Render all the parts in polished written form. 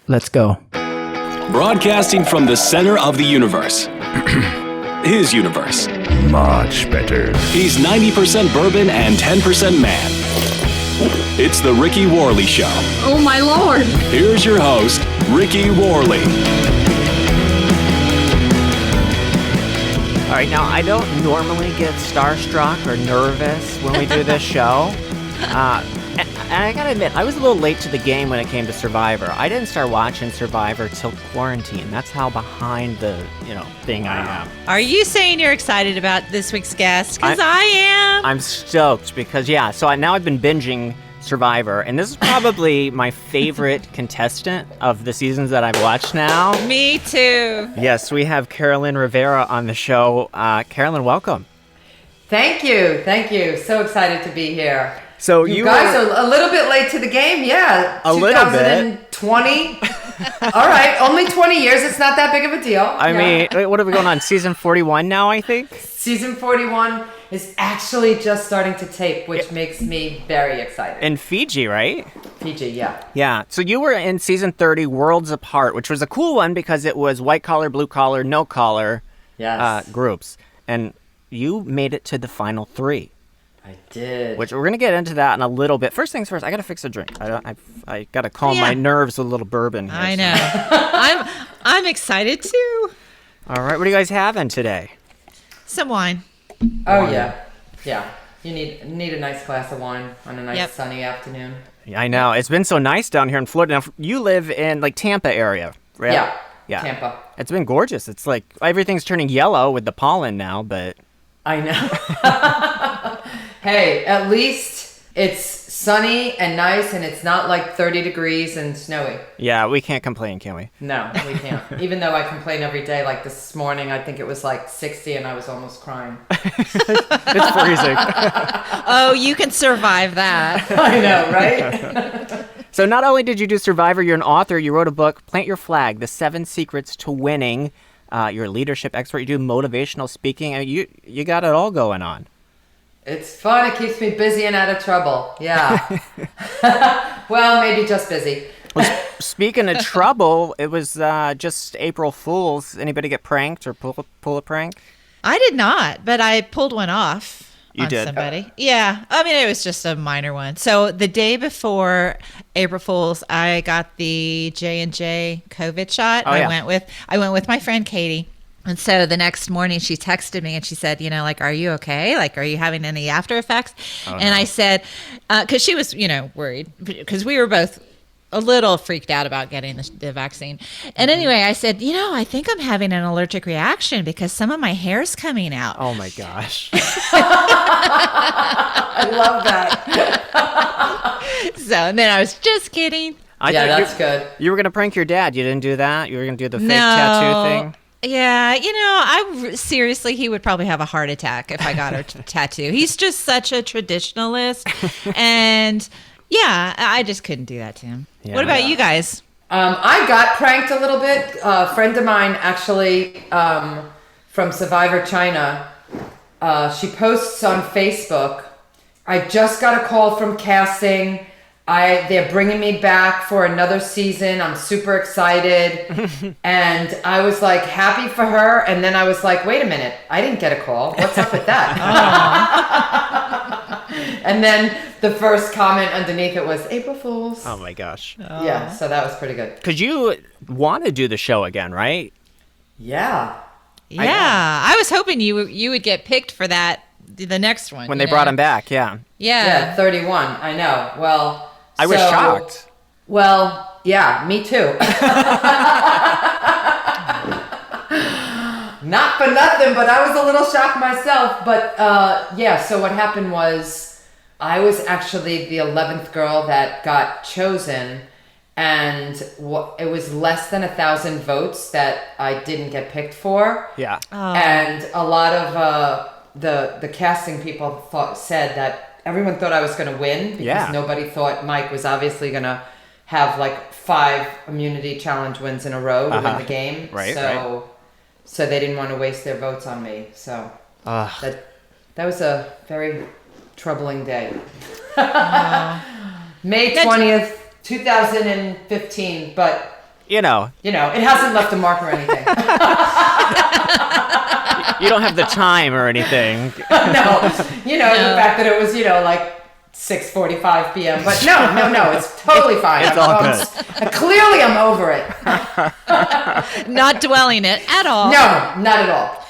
Let's go. Broadcasting from the center of the universe. His universe. Much better. He's 90% bourbon and 10% man. It's the Ricky Worley Show. Oh, my Lord. Here's your host, Ricky Worley. All right, now I don't normally get starstruck or nervous when we do this show. And I gotta admit, I was a little late to the game when it came to Survivor. I didn't start watching Survivor till quarantine. That's how behind the, thing I am. Are you saying you're excited about this week's guest? Because I am. I'm stoked because, now I've been binging Survivor, and this is probably my favorite contestant of the seasons that I've watched now. Me too. Yes, we have Carolyn Rivera on the show. Carolyn, welcome. Thank you. So excited to be here. So you guys are a little bit late to the game, yeah. A little bit. 2020. All right, only 20 years. It's not that big of a deal. I mean, what are we going on? Season 41 now, I think? Season 41 is actually just starting to tape, which makes me very excited. In Fiji, right? Fiji, yeah. Yeah. So you were in season 30, Worlds Apart, which was a cool one because it was white collar, blue collar, no collar groups. And you made it to the final 3. I did. Which we're going to get into that in a little bit. First things first, I got to fix a drink. I got to calm my nerves with a little bourbon here. I know. I'm excited too. All right, what are you guys having today? Some wine. Oh, yeah. Yeah. You need a nice glass of wine on a nice sunny afternoon. Yeah, I know. It's been so nice down here in Florida. Now, you live in, Tampa area, right? Yeah. Tampa. It's been gorgeous. It's like everything's turning yellow with the pollen now, but... I know. Hey, at least it's sunny and nice and it's not like 30 degrees and snowy. Yeah, we can't complain, can we? No, we can't. Even though I complain every day, like this morning, I think it was like 60 and I was almost crying. It's freezing. Oh, you can survive that. I know, right? So not only did you do Survivor, you're an author. You wrote a book, Plant Your Flag, The 7 Secrets to Winning. You're a leadership expert. You do motivational speaking. I mean, you got it all going on. It's fun. It keeps me busy and out of trouble. Yeah. Well, maybe just busy. Well, speaking of trouble, it was just April Fool's. Anybody get pranked or pull a prank? I did not, but I pulled one off. You did? Somebody. Yeah. I mean, it was just a minor one. So the day before April Fool's, I got the J&J COVID shot. I went with my friend Katie. And so the next morning she texted me and she said, are you okay? Like, are you having any after effects? And I said, because she was, worried because we were both a little freaked out about getting the vaccine. And anyway, I said, I think I'm having an allergic reaction because some of my hair's coming out. Oh my gosh. I love that. So, and then I was just kidding. That's good. You were going to prank your dad. You didn't do that? You were going to do the fake tattoo thing? Yeah, seriously, he would probably have a heart attack if I got a tattoo. He's just such a traditionalist. And yeah, I just couldn't do that to him. Yeah. What about you guys? I got pranked a little bit. A friend of mine, actually, from Survivor China, she posts on Facebook, I just got a call from casting. They're bringing me back for another season. I'm super excited. And I was like happy for her. And then I was like, wait a minute. I didn't get a call. What's up with that? And then the first comment underneath it was April Fool's. Oh my gosh. Yeah. So that was pretty good. Because you want to do the show again, right? Yeah. Yeah. I was hoping you would get picked for that, the next one. When they brought him back. Yeah. Yeah. 31. I know. Well, I was shocked. Well, yeah, me too. Not for nothing, but I was a little shocked myself. But so what happened was I was actually the 11th girl that got chosen. And it was less than 1,000 votes that I didn't get picked for. Yeah. And a lot of the casting people said that everyone thought I was going to win because nobody thought Mike was obviously going to have like 5 immunity challenge wins in a row to win the game. Right, so they didn't want to waste their votes on me. So that was a very troubling day. May 20th, 2015. But You know, it hasn't left a mark or anything. you don't have the time or anything. No, the fact that it was, like 6:45 p.m. But no, it's totally fine. It's all good. Clearly, I'm over it. Not dwelling it at all. No, not at all.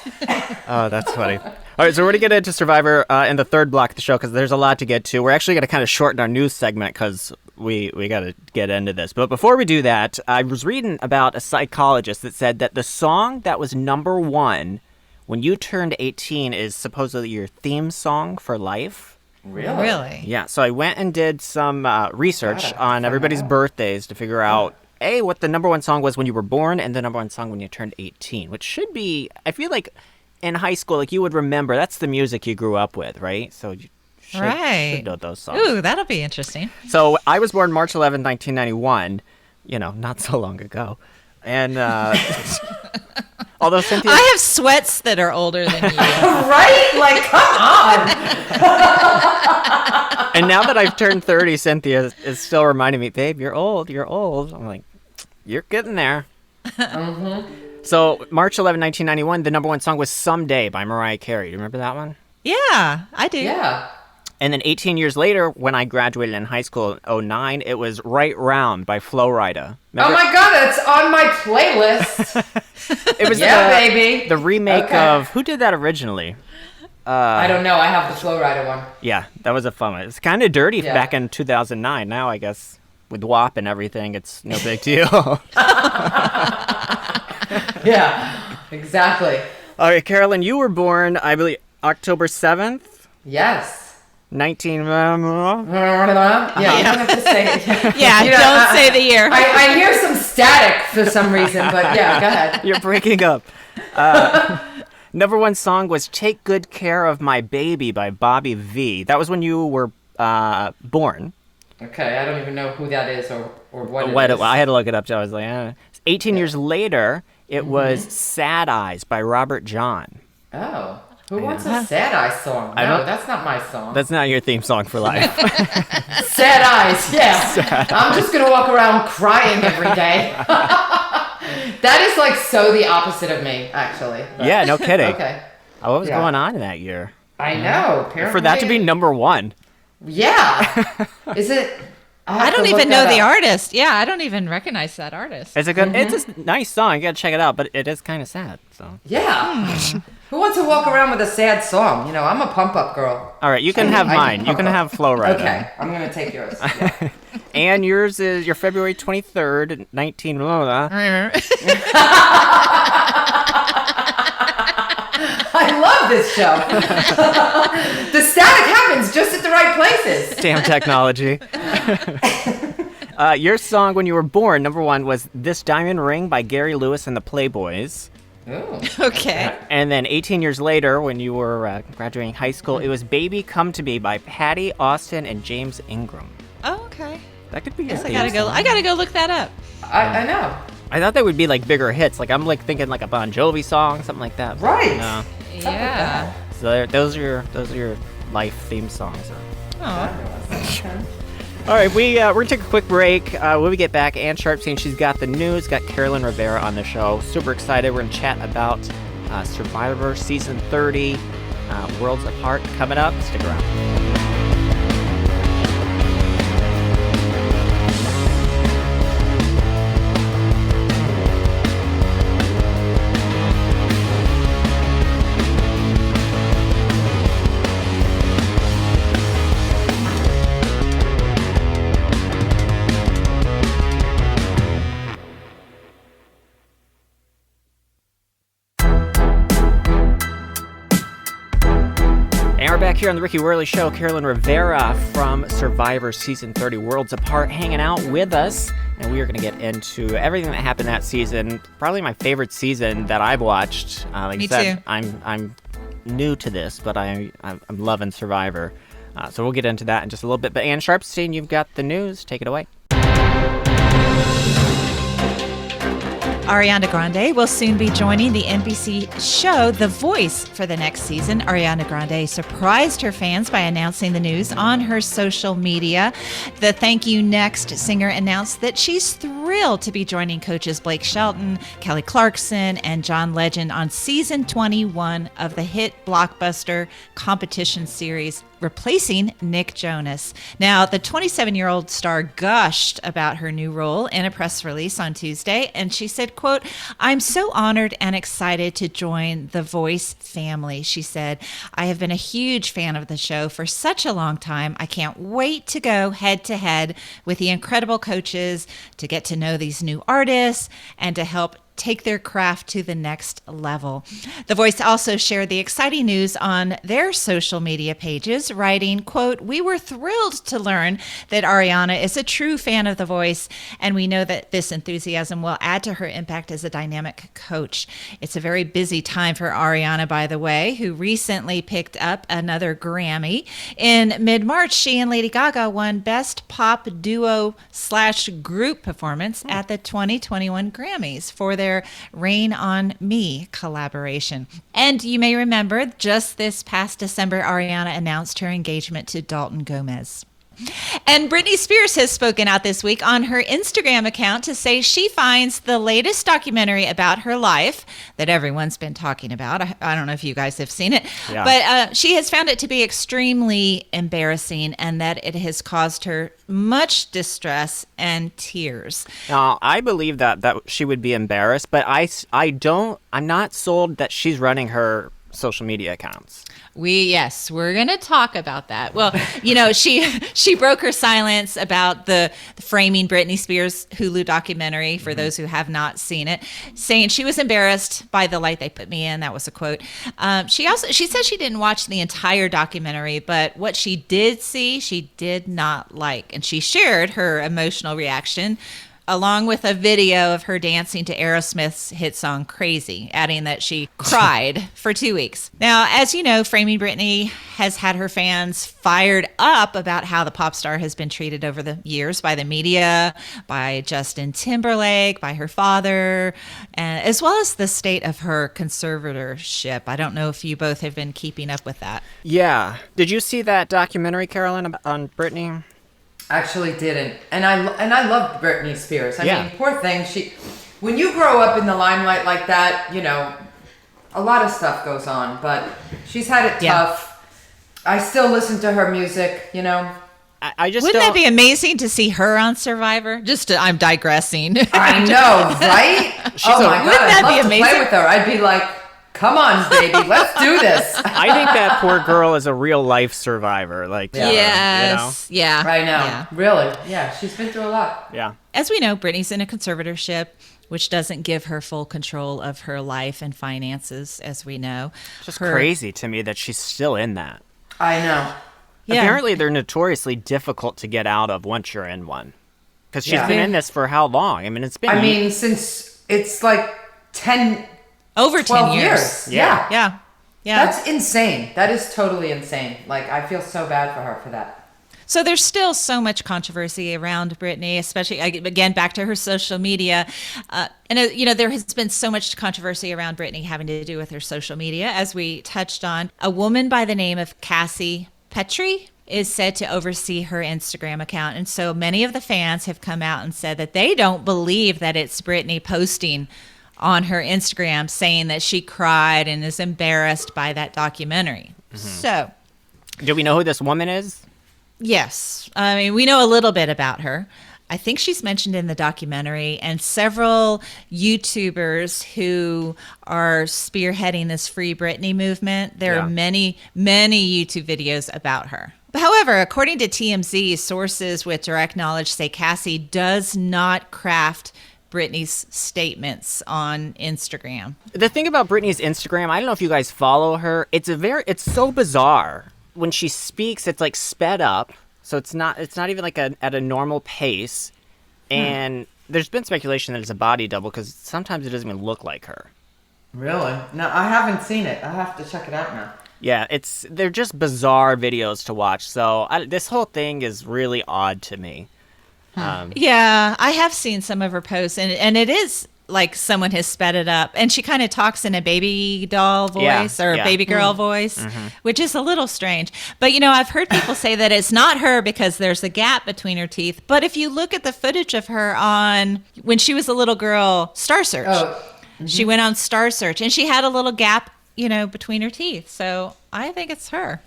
Oh, that's funny. All right, so we're going to get into Survivor in the third block of the show because there's a lot to get to. We're actually going to kind of shorten our news segment because we got to get into this. But before we do that, I was reading about a psychologist that said that the song that was number one when you turned 18 is supposedly your theme song for life. Really? Yeah, so I went and did some research on everybody's birthdays to figure out, A, what the number one song was when you were born and the number one song when you turned 18, which should be, I feel like in high school, like you would remember, that's the music you grew up with, right? So you should know those songs. Ooh, that'll be interesting. So I was born March 11, 1991, not so long ago. And although Cynthia... I have sweats that are older than you. Right? Like, come on. And now that I've turned 30, Cynthia is still reminding me, babe, you're old. I'm like, you're getting there. Mm-hmm. So March 11, 1991, the number one song was Someday by Mariah Carey. Do you remember that one? Yeah, I do. Yeah. And then 18 years later, when I graduated in high school in 2009, it was Right Round by Flo Rida. Remember? Oh my God, it's on my playlist. It was baby. The remake of, who did that originally? I don't know. I have the Flo Rida one. Yeah, that was a fun one. It's kind of dirty back in 2009. Now, I guess, with WAP and everything, it's no big deal. Yeah, exactly. All right, Carolyn, you were born, I believe, October 7th? Yes. 19... Yeah, you don't have to say it. Yeah, don't say the year. I hear some static for some reason, but yeah, go ahead. You're breaking up. Number one song was Take Good Care of My Baby by Bobby V. That was when you were born. Okay, I don't even know who that is or what it is. I had to look it up, so I was like, 18 years later, it was Sad Eyes by Robert John. Oh. Who wants a Sad Eyes song? No, that's not my song. That's not your theme song for life. Sad Eyes, yeah. I'm just going to walk around crying every day. That is like so the opposite of me, actually. But. Yeah, no kidding. Okay. What was going on in that year? I know. Apparently. For that to be number one. Yeah. Is it... I don't even know the artist. Yeah, I don't even recognize that artist. It's a good. It's a nice song. You gotta check it out, but it is kind of sad. So. Yeah. Who wants to walk around with a sad song? I'm a pump up girl. All right, you can have mine. You can have Flo Rida. Okay, I'm gonna take yours. Yeah. And yours is your February 23rd, 19. I love this show. The static happens just at the right places. Damn technology. Your song when you were born, number one, was This Diamond Ring by Gary Lewis and the Playboys. Ooh. Okay. And then 18 years later, when you were graduating high school, it was Baby Come to Me by Patty Austin and James Ingram. Oh, okay. That could be your I gotta go look that up. I know. I thought they would be like bigger hits. Like I'm like thinking like a Bon Jovi song, something like that. Right. No. Yeah. So those are your life theme songs. Okay. All right, we're gonna take a quick break. When we get back, Ann Sharpstein, she's got the news. Got Carolyn Rivera on the show. Super excited. We're gonna chat about Survivor season 30, Worlds Apart coming up. Stick around. Back here on the Ricky Worley Show, Carolyn Rivera from Survivor Season 30 Worlds Apart hanging out with us, and we are going to get into everything that happened that season. Probably my favorite season that I've watched. Like Me I said, too. I'm new to this, but I'm loving Survivor. So we'll get into that in just a little bit. But Ann Sharpstein, you've got the news. Take it away. Ariana Grande will soon be joining the NBC show The Voice for the next season. Ariana Grande surprised her fans by announcing the news on her social media. The Thank You Next singer announced that she's thrilled to be joining coaches Blake Shelton, Kelly Clarkson, and John Legend on season 21 of the hit blockbuster competition series, replacing Nick Jonas. Now, the 27-year-old star gushed about her new role in a press release on Tuesday, and she said, quote, "I'm so honored and excited to join the Voice family." She said, "I have been a huge fan of the show for such a long time. I can't wait to go head to head with the incredible coaches, to get to know these new artists, and to help take their craft to the next level." The Voice also shared the exciting news on their social media pages, writing, quote, "We were thrilled to learn that Ariana is a true fan of The Voice, and we know that this enthusiasm will add to her impact as a dynamic coach." It's a very busy time for Ariana, by the way, who recently picked up another Grammy. In mid-March, she and Lady Gaga won Best Pop Duo/Group Performance at the 2021 Grammys for their Rain on Me collaboration. And you may remember, just this past December, Ariana announced her engagement to Dalton Gomez. And Britney Spears has spoken out this week on her Instagram account to say she finds the latest documentary about her life that everyone's been talking about. I don't know if you guys have seen it, but she has found it to be extremely embarrassing and that it has caused her much distress and tears. Now, I believe that she would be embarrassed, but I'm not sold that she's running her social media accounts. We're going to talk about that. Well, she broke her silence about the Framing Britney Spears Hulu documentary, for those who have not seen it, saying she was embarrassed by the light they put me in. That was a quote. She said she didn't watch the entire documentary, but what she did see, she did not like. And she shared her emotional reaction along with a video of her dancing to Aerosmith's hit song Crazy, adding that she cried for 2 weeks. Now, as you know, Framing Britney has had her fans fired up about how the pop star has been treated over the years by the media, by Justin Timberlake, by her father, as well as the state of her conservatorship. I don't know if you both have been keeping up with that. Yeah. Did you see that documentary, Carolyn, on Britney? Actually didn't. And I love Britney Spears. I mean, poor thing. When you grow up in the limelight like that, a lot of stuff goes on, but she's had it tough. I still listen to her music, I just Wouldn't that be amazing to see her on Survivor? I'm digressing. I know, right? My God, wouldn't that I'd be love amazing? to play with her. I'd be like, come on, baby, let's do this. I think that poor girl is a real life survivor. Yes. Yeah. Right now. Yeah. Really. Yeah. She's been through a lot. Yeah. As we know, Britney's in a conservatorship, which doesn't give her full control of her life and finances, as we know. It's just crazy to me that she's still in that. I know. Yeah. Apparently, they're notoriously difficult to get out of once you're in one. Because she's been in this for how long? I mean, it's been... since it's like 10... Over 12 10 years. Yeah. Yeah. That's insane. That is totally insane. Like, I feel so bad for her for that. So there's still so much controversy around Britney, especially, again, back to her social media. There has been so much controversy around Britney having to do with her social media, as we touched on. A woman by the name of Cassie Petrie is said to oversee her Instagram account. And so many of the fans have come out and said that they don't believe that it's Britney posting on her Instagram saying that she cried and is embarrassed by that documentary. Mm-hmm. So, do we know who this woman is? Yes. I mean, we know a little bit about her. I think she's mentioned in the documentary, and several YouTubers who are spearheading this Free Britney movement. There are many, many YouTube videos about her. However, according to TMZ, sources with direct knowledge say Cassie does not craft Britney's statements on Instagram. The thing about Britney's Instagram, I don't know if you guys follow her. It's so bizarre. When she speaks, it's like sped up, so it's not even like at a normal pace. And there's been speculation that it's a body double because sometimes it doesn't even look like her. Really? No, I haven't seen it. I have to check it out now. Yeah, they're just bizarre videos to watch. So this whole thing is really odd to me. Yeah, I have seen some of her posts, and it is like someone has sped it up, and she kind of talks in a baby doll voice or baby girl voice, which is a little strange. But I've heard people say that it's not her because there's a gap between her teeth. But if you look at the footage of her on when she was a little girl, Star Search, she went on Star Search, and she had a little gap, between her teeth. So I think it's her.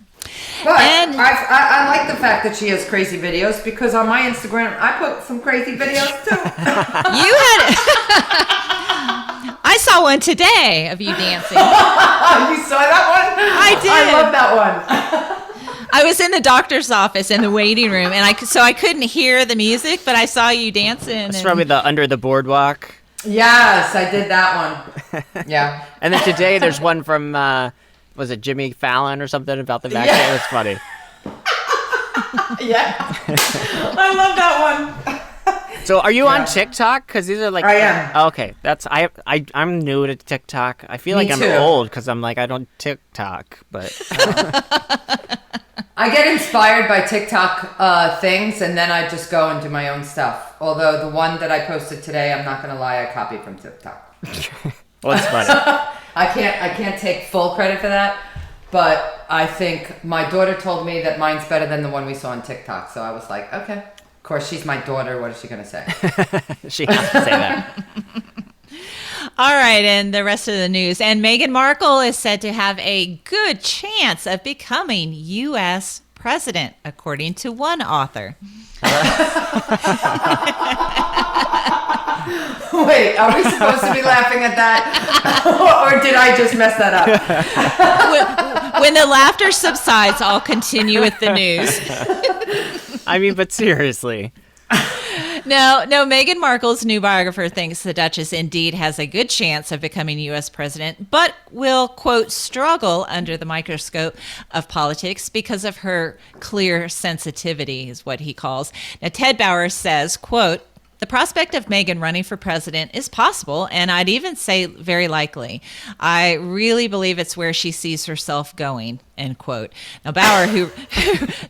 But I like the fact that she has crazy videos, because on my Instagram I put some crazy videos too. You had I saw one today of you dancing. You saw that one? I did. I love that one. I was in the doctor's office in the waiting room, and I couldn't hear the music, but I saw you dancing. It's probably the Under the Boardwalk. Yes, I did that one. Yeah. And then today there's one from, was it Jimmy Fallon or something about the vaccine? Yeah. It was funny. Yeah. I love that one. So are you on TikTok? Because these are like... I am. Okay. I'm new to TikTok. I feel like I'm old because I'm like, I don't TikTok, but... I get inspired by TikTok things, and then I just go and do my own stuff. Although the one that I posted today, I'm not going to lie, I copied from TikTok. Well, it's funny. I can't take full credit for that, but I think my daughter told me that mine's better than the one we saw on TikTok. So I was like, okay. Of course, she's my daughter. What is she going to say? She has to say that. All right, and the rest of the news. And Meghan Markle is said to have a good chance of becoming U.S. president, according to one author. Wait, are we supposed to be laughing at that? Or did I just mess that up? When the laughter subsides, I'll continue with the news. I mean, but seriously. No, Meghan Markle's new biographer thinks the Duchess indeed has a good chance of becoming U.S. president, but will, quote, struggle under the microscope of politics because of her clear sensitivity, is what he calls. Now, Ted Bauer says, quote, the prospect of Meghan running for president is possible, and I'd even say very likely. I really believe it's where she sees herself going, end quote. Now, Bauer, who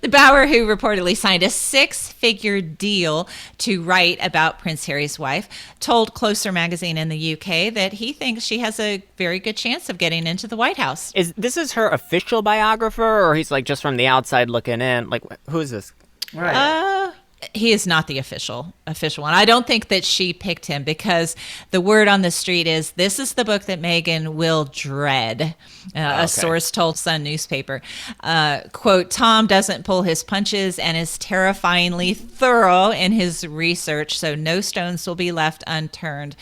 reportedly signed a 6-figure deal to write about Prince Harry's wife, told Closer magazine in the UK that he thinks she has a very good chance of getting into the White House. This is her official biographer, or he's like just from the outside looking in? Like, who is this? Right. He is not the official one. I don't think that she picked him, because the word on the street is this is the book that Meghan will dread. A source told Sun newspaper, quote, Tom doesn't pull his punches and is terrifyingly thorough in his research, so no stones will be left unturned.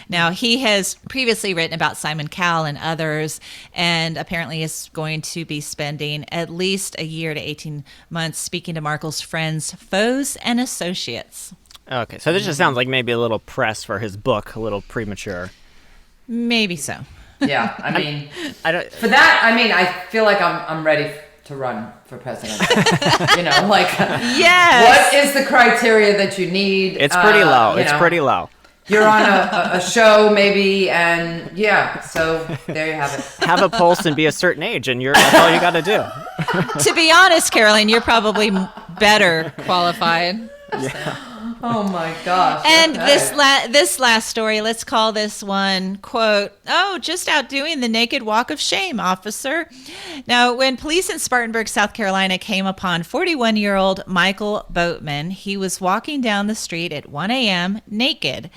Now, he has previously written about Simon Cowell and others, and apparently is going to be spending at least a year to 18 months speaking to Markle's friends, foes, and associates. Okay, so this just sounds like maybe a little press for his book, a little premature. Maybe so. Yeah, I mean, I feel like I'm ready to run for president. yes. What is the criteria that you need? It's pretty low. It's pretty low. You're on a show maybe, and so there you have it. Have a pulse and be a certain age, and that's all you got to do. To be honest, Carolyn, you're probably better qualified. Yeah. Oh my gosh. And this last story, let's call this one, quote, just outdoing the naked walk of shame, officer. Now, when police in Spartanburg, South Carolina came upon 41-year-old Michael Boatman, he was walking down the street at 1 a.m. naked,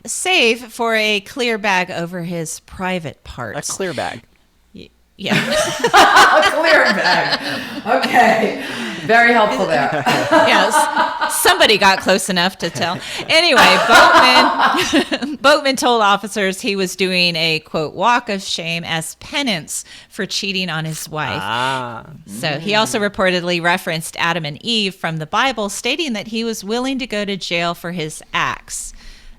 save for a clear bag over his private parts. A clear bag. Yeah. A clear bag. Okay. Very helpful there. Yes. Somebody got close enough to tell. Anyway, Boatman told officers he was doing a, quote, walk of shame as penance for cheating on his wife. So he also reportedly referenced Adam and Eve from the Bible, stating that he was willing to go to jail for his acts.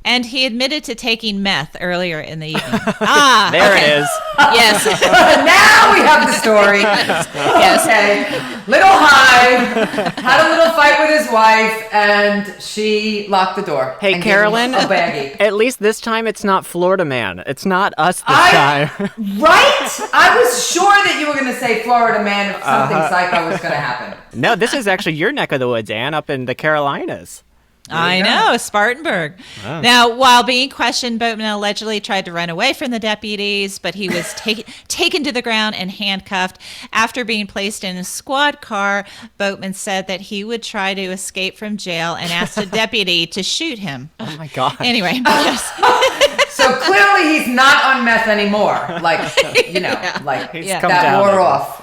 And he admitted to taking meth earlier in the evening. There it is. Yes. Now we have the story. Yes. Okay. Little high, had a little fight with his wife, and she locked the door. Hey, Carolyn, a baggie. At least this time it's not Florida Man. It's not us this time. Right? I was sure that you were going to say Florida Man if something psycho was going to happen. No, this is actually your neck of the woods, Ann, up in the Carolinas. I know, Spartanburg. Oh. Now, while being questioned, Boatman allegedly tried to run away from the deputies, but he was taken to the ground and handcuffed. After being placed in a squad car, Boatman said that he would try to escape from jail and asked a deputy to shoot him. Oh, my God. Anyway, yes. So clearly he's not on meth anymore. Like, that wore off.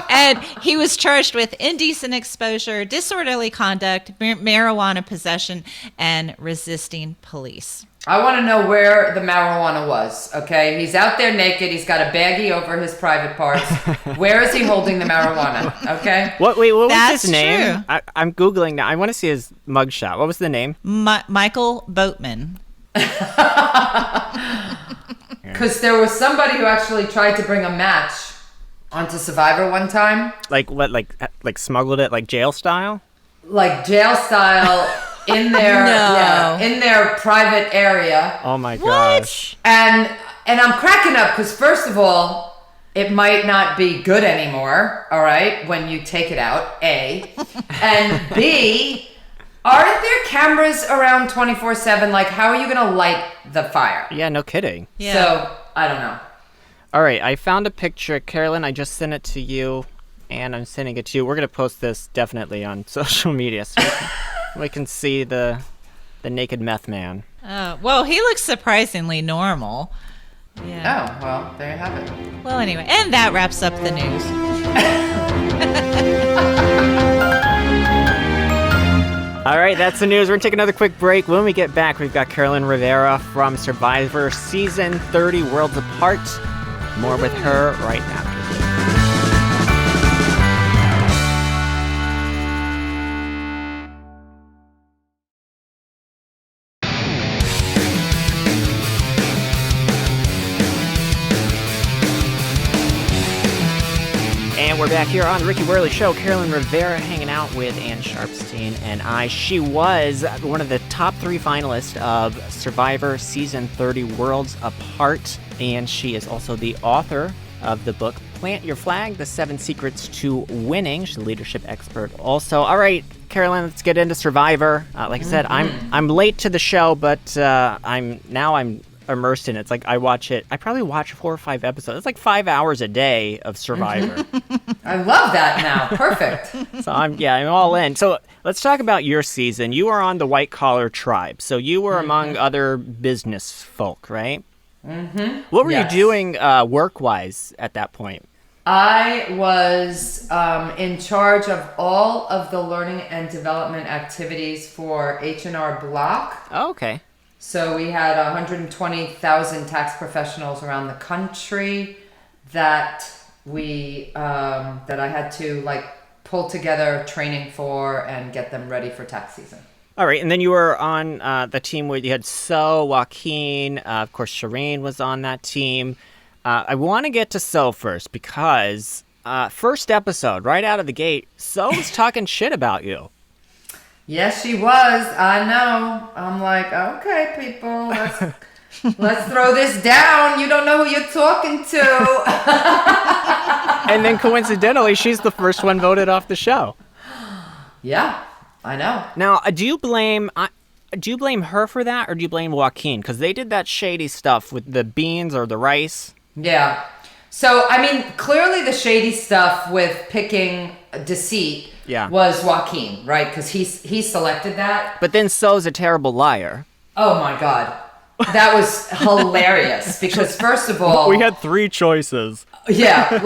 And he was charged with indecent exposure, disorderly conduct, marijuana possession, and resisting police. I want to know where the marijuana was, okay? He's out there naked. He's got a baggie over his private parts. Where is he holding the marijuana, okay? What was That's his name? True. I'm Googling now. I want to see his mugshot. What was the name? Michael Boatman. Because there was somebody who actually tried to bring a match onto Survivor one time. Like what? Like smuggled it like jail style? Like jail style in their in their private area. Oh my gosh! And I'm cracking up because first of all, it might not be good anymore. All right, when you take it out, A, and B. Aren't there cameras around 24/7? Like, how are you going to light the fire? Yeah, no kidding. Yeah. So, I don't know. All right, I found a picture. Carolyn, I just sent it to you, and I'm sending it to you. We're going to post this definitely on social media so we can see the naked meth man. Well, he looks surprisingly normal. Yeah. Oh, well, there you have it. Well, anyway, and that wraps up the news. All right, that's the news. We're going to take another quick break. When we get back, we've got Carolyn Rivera from Survivor Season 30, Worlds Apart. More with her right after this. And we're back here on the Ricky Worley Show. Carolyn Rivera hanging out with Ann Sharpstein and I. She was one of the top 3 finalists of Survivor Season 30 Worlds Apart. And she is also the author of the book Plant Your Flag, The 7 Secrets to Winning. She's a leadership expert also. All right, Carolyn, let's get into Survivor. Like I said, I'm late to the show, but I'm immersed in it. It's like I probably watch 4 or 5 episodes. It's like 5 hours a day of Survivor. I love that now. Perfect. So I'm all in. So let's talk about your season. You were on the White Collar Tribe. So you were among other business folk, right? Mm-hmm. What were you doing work-wise at that point? I was in charge of all of the learning and development activities for H&R Block. Oh, okay. So we had 120,000 tax professionals around the country that that I had to pull together training for and get them ready for tax season. All right, and then you were on the team where you had So, Joaquin, of course Shireen was on that team. I want to get to So first because first episode, right out of the gate, So was talking shit about you. Yes, she was. I know. I'm like, okay, people, let's throw this down. You don't know who you're talking to. And then coincidentally, she's the first one voted off the show. Yeah, I know. Now, do you blame her for that, or do you blame Joaquin? Because they did that shady stuff with the beans or the rice. Yeah. So, I mean, clearly the shady stuff with picking deceit was Joaquin, right? Because he selected that. But then So's a terrible liar. Oh, my God. That was hilarious. Because, first of all... We had 3 choices. Yeah,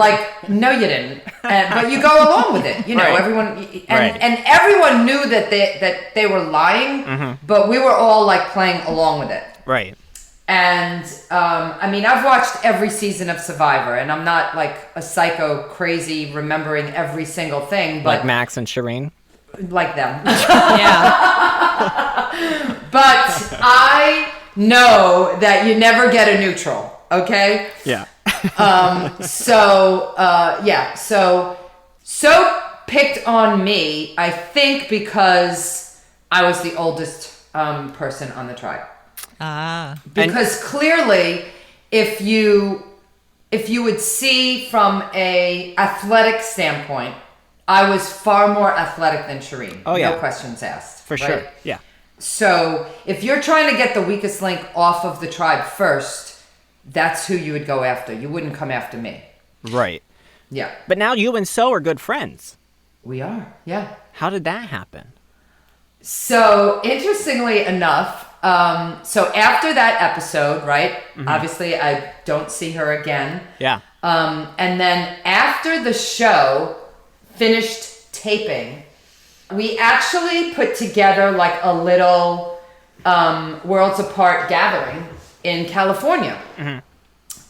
no, you didn't. But you go along with it. You know, right. Everyone... And everyone knew that they were lying, but we were all, playing along with it. Right. And, I mean, I've watched every season of Survivor, and I'm not, a psycho crazy remembering every single thing, but... Like Max and Shireen? Like them. Yeah. But I know that you never get a neutral, okay? Yeah. So picked on me, I think because I was the oldest person on the tribe. Because clearly, if you would see from a athletic standpoint, I was far more athletic than Shireen. Oh, yeah. No questions asked. For right? sure. Yeah. So if you're trying to get the weakest link off of the tribe first, that's who you would go after. You wouldn't come after me. Right. Yeah. But now you and So are good friends. We are. Yeah. How did that happen? So interestingly enough, so after that episode, right? Obviously, I don't see her again. Yeah. And then after the show finished taping, we actually put together like a little Worlds Apart gathering in California.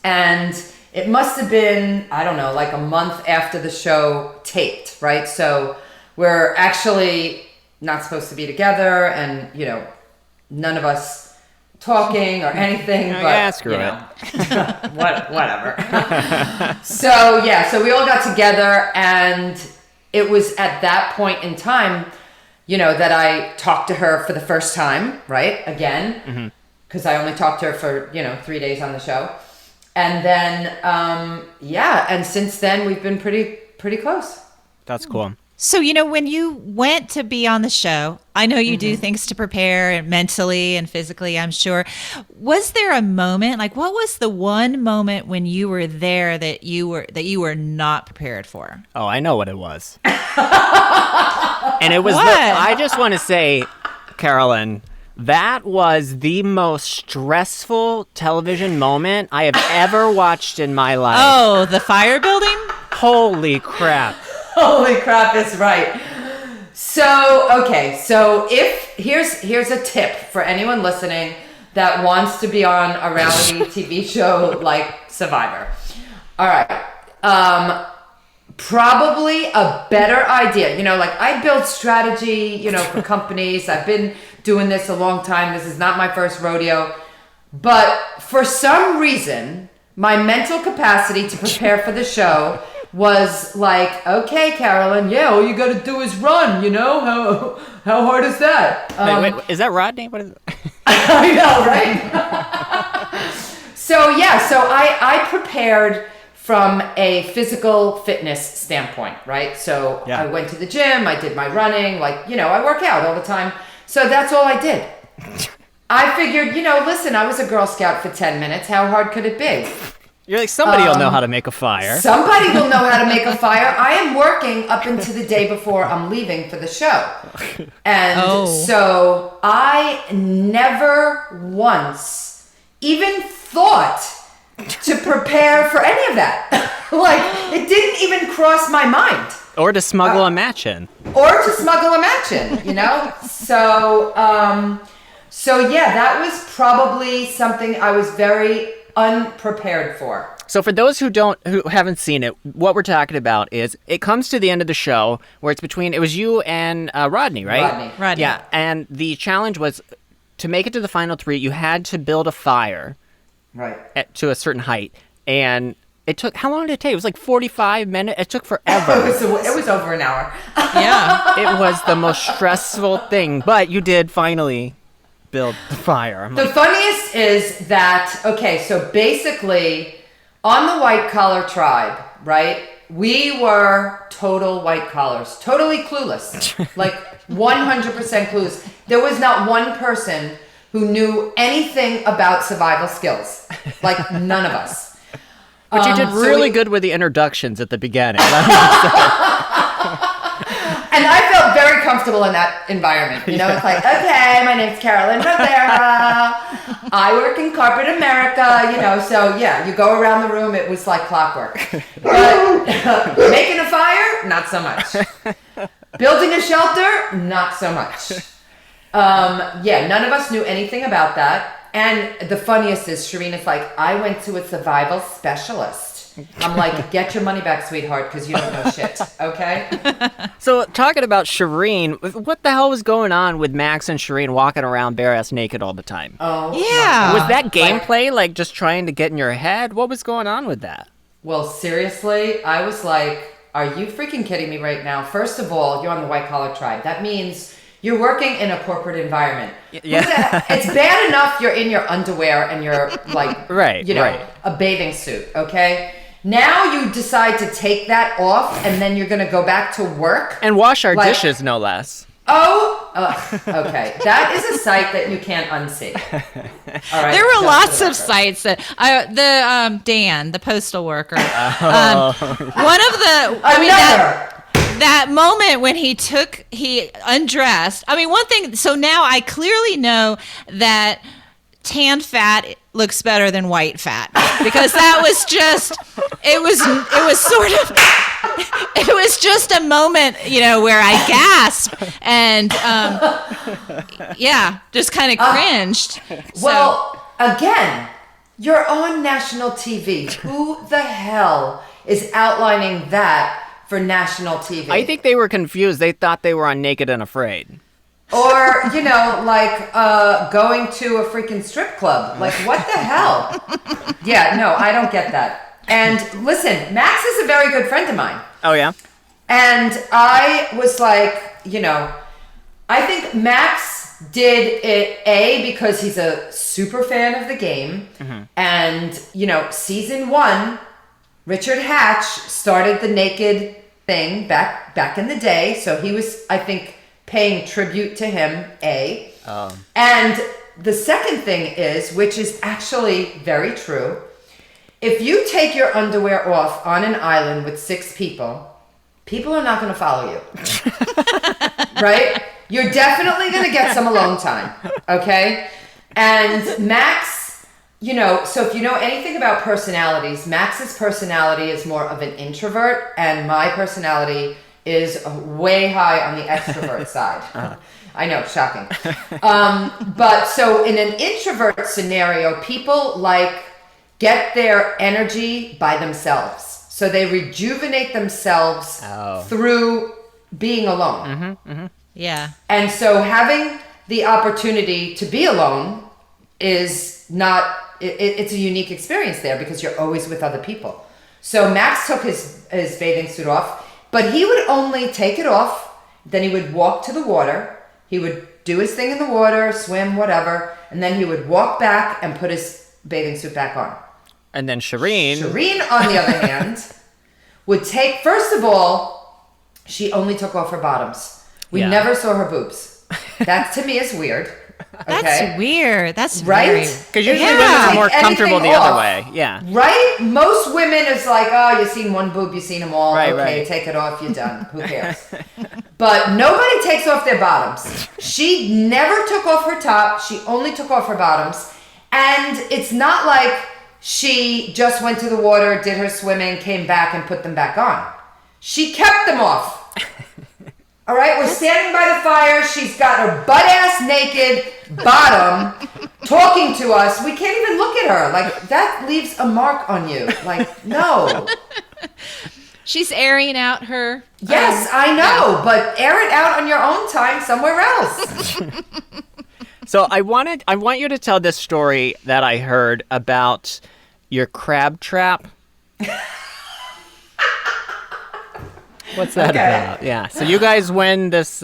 And it must have been, I don't know, like a month after the show taped, right? So we're actually not supposed to be together, and, you know, none of us talking or anything. But, yeah, screw it. Whatever. So, yeah, so we all got together, and it was at that point in time, you know, that I talked to her for the first time, right? Again, because I only talked to her for, 3 days on the show. And then, and since then we've been pretty close. That's cool. So, when you went to be on the show, I know you do things to prepare mentally and physically, I'm sure. Was there a moment, like what was the one moment when you were there that you were not prepared for? Oh, I know what it was. And it was I just want to say, Carolyn, that was the most stressful television moment I have ever watched in my life. Oh, the fire building? Holy crap. Holy crap is right. So, okay. So here's a tip for anyone listening that wants to be on a reality TV show like Survivor. All right. Probably a better idea. Like I build strategy, for companies. I've been doing this a long time. This is not my first rodeo. But for some reason, my mental capacity to prepare for the show was like, okay, Carolyn, all you got to do is run, how hard is that? Wait, is that Rodney? What is it? I know, right? So I prepared from a physical fitness standpoint, right? So I went to the gym, I did my running, I work out all the time. So that's all I did. I figured, listen, I was a Girl Scout for 10 minutes. How hard could it be? You're like, somebody will know how to make a fire. Somebody will know how to make a fire. I am working up into the day before I'm leaving for the show. And so I never once even thought to prepare for any of that. It didn't even cross my mind. Or to smuggle a match in. So that was probably something I was very unprepared for. So for those who haven't seen it, what we're talking about is it comes to the end of the show where it was you and Rodney, right? Rodney. Yeah, and the challenge was to make it to the final 3, you had to build a fire. Right. To a certain height. And it took, how long did it take? It was like 45 minutes. It took forever. It was over an hour. Yeah. It was the most stressful thing, but you did finally build the fire. The funniest is that, so basically on the white collar tribe, right? We were total white collars, totally clueless, 100% clueless. There was not one person who knew anything about survival skills, none of us. But you did really good with the introductions at the beginning. And I felt very comfortable in that environment. It's like, okay, my name's Carolyn Rivera. I work in corporate America, so you go around the room, it was like clockwork. But making a fire, not so much. Building a shelter, not so much. None of us knew anything about that. And the funniest is Shireen's like, I went to a survival specialist. I'm like, get your money back, sweetheart, because you don't know shit, okay? So talking about Shireen, what the hell was going on with Max and Shireen walking around bare-ass naked all the time? Oh, yeah. Was that gameplay, just trying to get in your head? What was going on with that? Well, seriously, I was like, are you freaking kidding me right now? First of all, you're on the white-collar tribe. That means you're working in a corporate environment. Yeah. It's bad enough you're in your underwear and you're a bathing suit, okay? Now you decide to take that off and then you're going to go back to work. And wash our dishes, no less. Okay. That is a sight that you can't unsee. All right. There were lots of sites that Dan, the postal worker. One of the that moment when he undressed. I mean, one thing. So now I clearly know that tan fat looks better than white fat, because that was just it was just a moment, where I gasped and just kind of cringed. Well, again, you're on national TV. Who the hell is outlining that for national TV? I think they were confused. They thought they were on Naked and Afraid. Or, going to a freaking strip club. Like, what the hell? Yeah, no, I don't get that. And listen, Max is a very good friend of mine. Oh, yeah? And I was like, I think Max did it, because he's a super fan of the game. Mm-hmm. And, season 1, Richard Hatch started the naked thing back in the day. So he was, I think, paying tribute to him, And the second thing is, which is actually very true, if you take your underwear off on an island with 6 people are not going to follow you. Right? You're definitely going to get some alone time. Okay? And Max, so if you know anything about personalities, Max's personality is more of an introvert, and my personality is way high on the extrovert side. I know, shocking. But so in an introvert scenario, people get their energy by themselves. So they rejuvenate themselves through being alone. Mm-hmm, mm-hmm. Yeah. And so having the opportunity to be alone is not, it's a unique experience there, because you're always with other people. So Max took his bathing suit off, but he would only take it off, then he would walk to the water, he would do his thing in the water, swim, whatever, and then he would walk back and put his bathing suit back on. And then Shireen, on the other hand, would take, first of all, she only took off her bottoms. We never saw her boobs. That to me is weird. Okay? That's weird. That's right. Because usually women are more comfortable the other way. Yeah. Right? Most women is like, oh, you've seen one boob, you've seen them all. Right, okay, right. Take it off, you're done. Who cares? But nobody takes off their bottoms. She never took off her top. She only took off her bottoms. And it's not like she just went to the water, did her swimming, came back and put them back on. She kept them off. All right, we're standing by the fire. She's got her butt-ass naked bottom talking to us. We can't even look at her. Like, that leaves a mark on you. Like, no. She's airing out her... Yes, I know, but air it out on your own time somewhere else. So I want you to tell this story that I heard about your crab trap. What's that about? Yeah. So you guys win this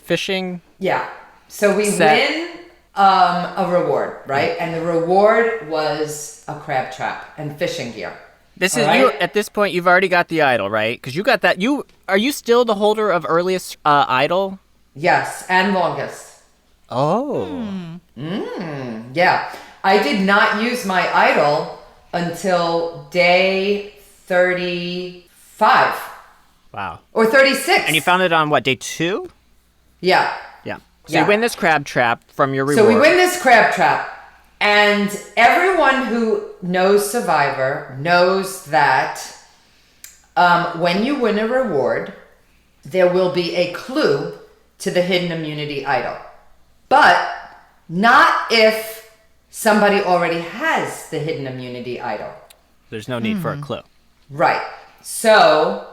fishing. Yeah. So we win a reward, right? And the reward was a crab trap and fishing gear. This is you. At this point, you've already got the idol, right? Because you got that. Are you still the holder of earliest idol? Yes, and longest. Oh. Yeah. I did not use my idol until day 35. Wow. Or 36. And you found it on what, day 2? Yeah. Yeah. So you win this crab trap from your reward. So we win this crab trap. And everyone who knows Survivor knows that when you win a reward, there will be a clue to the hidden immunity idol. But not if somebody already has the hidden immunity idol. There's no need for a clue. Right. So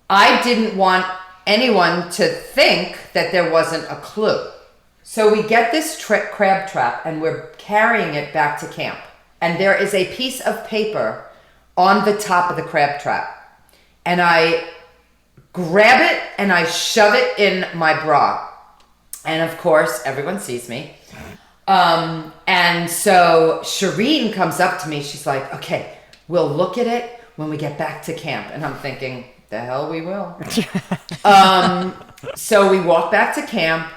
I didn't want anyone to think that there wasn't a clue. So we get this crab trap and we're carrying it back to camp. And there is a piece of paper on the top of the crab trap. And I grab it and I shove it in my bra. And of course, everyone sees me. And so Shireen comes up to me. She's like, okay, we'll look at it when we get back to camp. And I'm thinking, The hell we will. So we walk back to camp,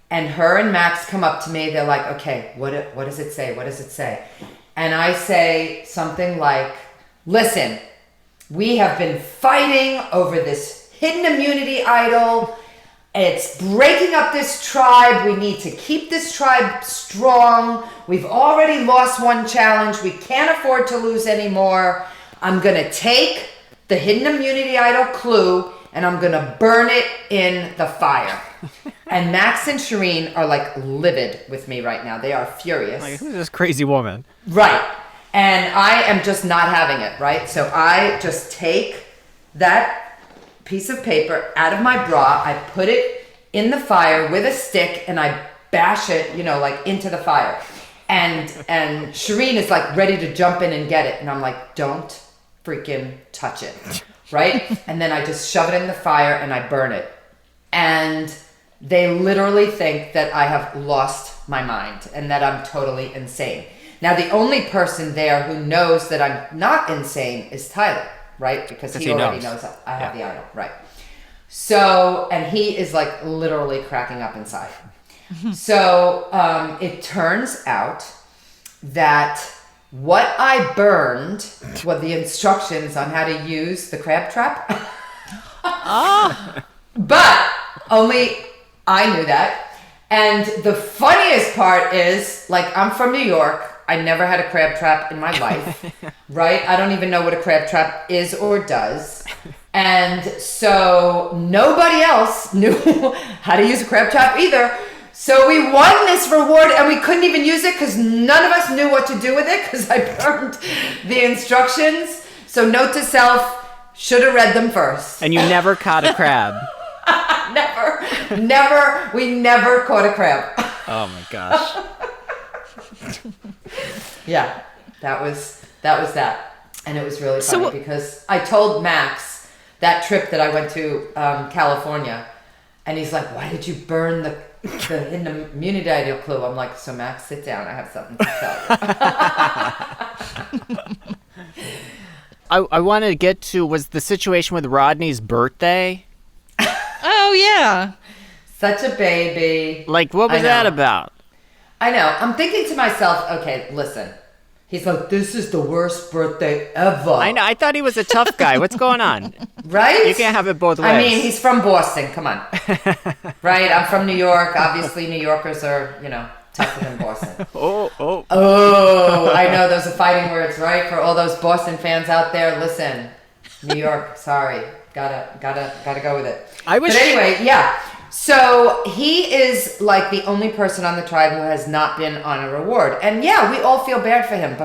and her and Max come up to me. They're like, okay, what does it say? What does it say? And I say something like, listen, we have been fighting over this hidden immunity idol. It's breaking up this tribe. We need to keep this tribe strong. We've already lost one challenge. We can't afford to lose anymore. I'm going to take the hidden immunity idol clue and I'm going to burn it in the fire. And Max and Shireen are like livid with me right now. They are furious. Like, who's this crazy woman? Right. And I am just not having it, right? So I just take that piece of paper out of my bra, I put it in the fire with a stick, and I bash it, like into the fire. And Shireen is like ready to jump in and get it. And I'm like, don't freaking touch it, right? And then I just shove it in the fire and I burn it. And they literally think that I have lost my mind and that I'm totally insane. Now, the only person there who knows that I'm not insane is Tyler, right? Because he already knows I have the idol, right? So, and he is like literally cracking up inside. So it turns out that what I burned were the instructions on how to use the crab trap. But only I knew that. And the funniest part is, like, I'm from New York. I never had a crab trap in my life, right? I don't even know what a crab trap is or does. And so nobody else knew how to use a crab trap either. So we won this reward and we couldn't even use it because none of us knew what to do with it because I burned the instructions. So note to self, should have read them first. And you never caught a crab. Never. We never caught a crab. Oh my gosh. Yeah, that was that. And it was really funny because I told Max that trip that I went to California, and he's like, why did you burn the hidden immunity idol clue? I'm like, so Max, sit down. I have something to tell you. I want to get to, was the situation with Rodney's birthday? Oh, yeah. Such a baby. Like, what was that about? I know. I'm thinking to myself, okay, listen. He's like, this is the worst birthday ever. I know. I thought he was a tough guy. What's going on? Right? You can't have it both ways. I mean, he's from Boston. Come on. Right? I'm from New York. Obviously, New Yorkers are, tougher than Boston. Oh, I know. Those are fighting words, right? For all those Boston fans out there, listen. New York, sorry. Gotta go with it. But anyway, yeah. So he is like the only person on the tribe who has not been on a reward. And yeah, we all feel bad for him.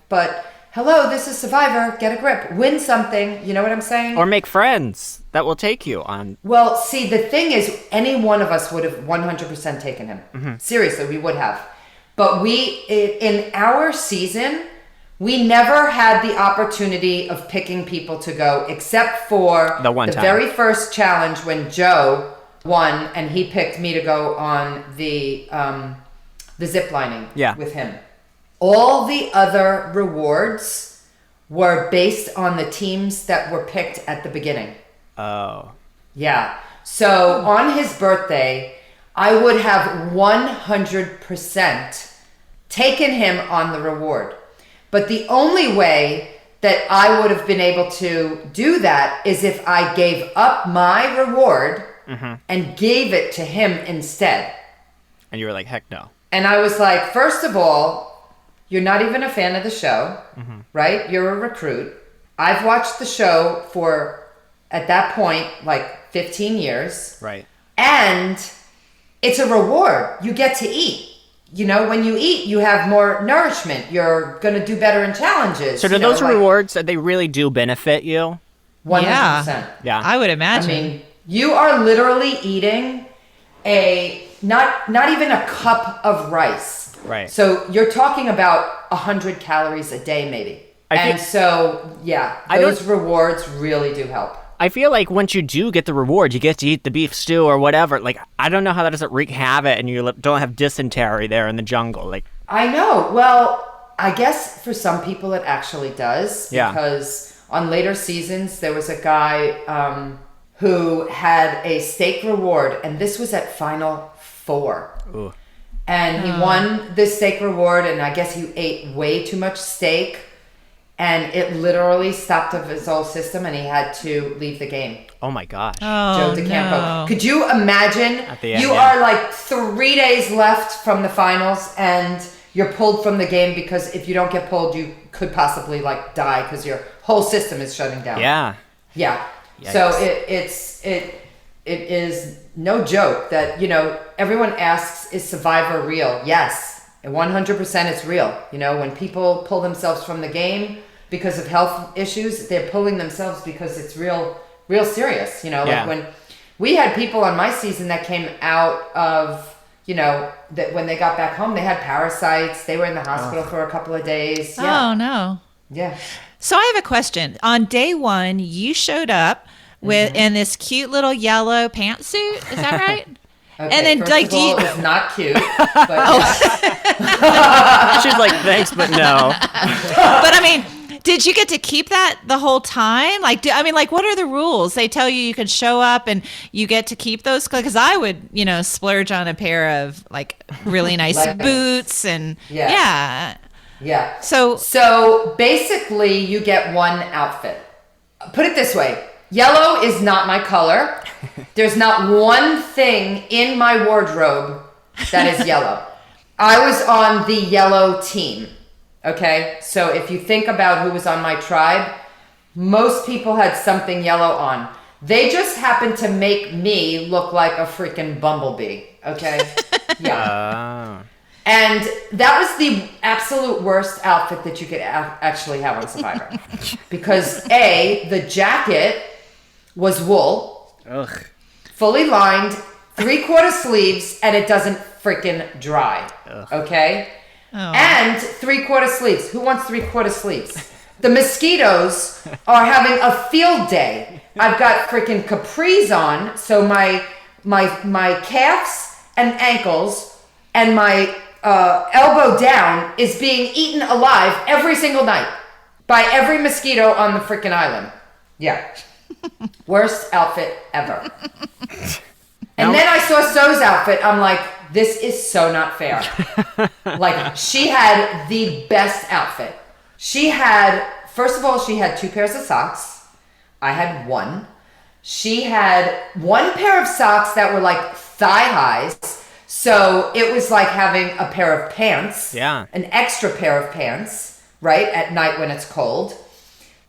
But hello, this is Survivor. Get a grip. Win something. You know what I'm saying? Or make friends that will take you on. Well, see, the thing is, any one of us would have 100% taken him. Mm-hmm. Seriously, we would have. But in our season, we never had the opportunity of picking people to go, except for the very first challenge when Joe won, and he picked me to go on the zip lining with him. All the other rewards were based on the teams that were picked at the beginning. Oh. Yeah. So on his birthday, I would have 100% taken him on the reward. But the only way that I would have been able to do that is if I gave up my reward and gave it to him instead. And you were like, heck no. And I was like, first of all, you're not even a fan of the show, right? You're a recruit. I've watched the show for, at that point, like 15 years. Right. And it's a reward. You get to eat. When you eat, you have more nourishment. You're going to do better in challenges. So do those rewards, they really do benefit you? 100%. Yeah. I would imagine. I mean, you are literally eating not even a cup of rice. Right. So you're talking about 100 calories a day, maybe. Those rewards really do help. I feel like once you do get the reward, you get to eat the beef stew or whatever. Like, I don't know how that doesn't wreak havoc and you don't have dysentery there in the jungle. Like, I know. Well, I guess for some people it actually does. Yeah. Because on later seasons, there was a guy who had a steak reward, and this was at Final Four. Ooh. And he won this steak reward, and I guess he ate way too much steak, and it literally stopped up his whole system, and he had to leave the game. Oh my gosh. Oh, Joe DeCampo. no. Could you imagine? At the end, you are like 3 days left from the finals, and you're pulled from the game because if you don't get pulled, you could possibly like die because your whole system is shutting down. Yeah. Yeah. Yikes. So it is no joke that, you know, everyone asks, is Survivor real? Yes. 100% it's real. You know, when people pull themselves from the game because of health issues, they're pulling themselves because it's real serious. You know, like when we had people on my season that came out of, you know, that when they got back home, they had parasites. They were in the hospital for a couple of days. Yeah. Oh, no. Yeah. So I have a question. On day one, you showed up with in this cute little yellow pantsuit. Is that right? Okay, and then, first like, of all, it was not cute. But She's like, thanks, but no. But I mean, did you get to keep that the whole time? Like, what are the rules? They tell you can show up and you get to keep those? Because I would, you know, splurge on a pair of like really nice boots and yeah. So basically, you get one outfit. Put it this way. Yellow is not my color. There's not one thing in my wardrobe that is yellow. I was on the yellow team. Okay? So if you think about who was on my tribe, most people had something yellow on. They just happened to make me look like a freaking bumblebee. Okay? Yeah. And that was the absolute worst outfit that you could actually have on Survivor. Because A, the jacket was wool, fully lined, 3/4 sleeves, and it doesn't freaking dry. Okay? Oh. And 3/4 sleeves. Who wants 3/4 sleeves? The mosquitoes are having a field day. I've got freaking capris on, so my calves and ankles and my elbow down is being eaten alive every single night by every mosquito on the freaking island. Yeah. Worst outfit ever. And then I saw So's outfit. I'm like, this is so not fair. Like, she had the best outfit. First of all, she had 2 pairs of socks. I had 1. She had 1 pair of socks that were like thigh highs. So it was like having a pair of pants. Yeah. An extra pair of pants, right? At night when it's cold.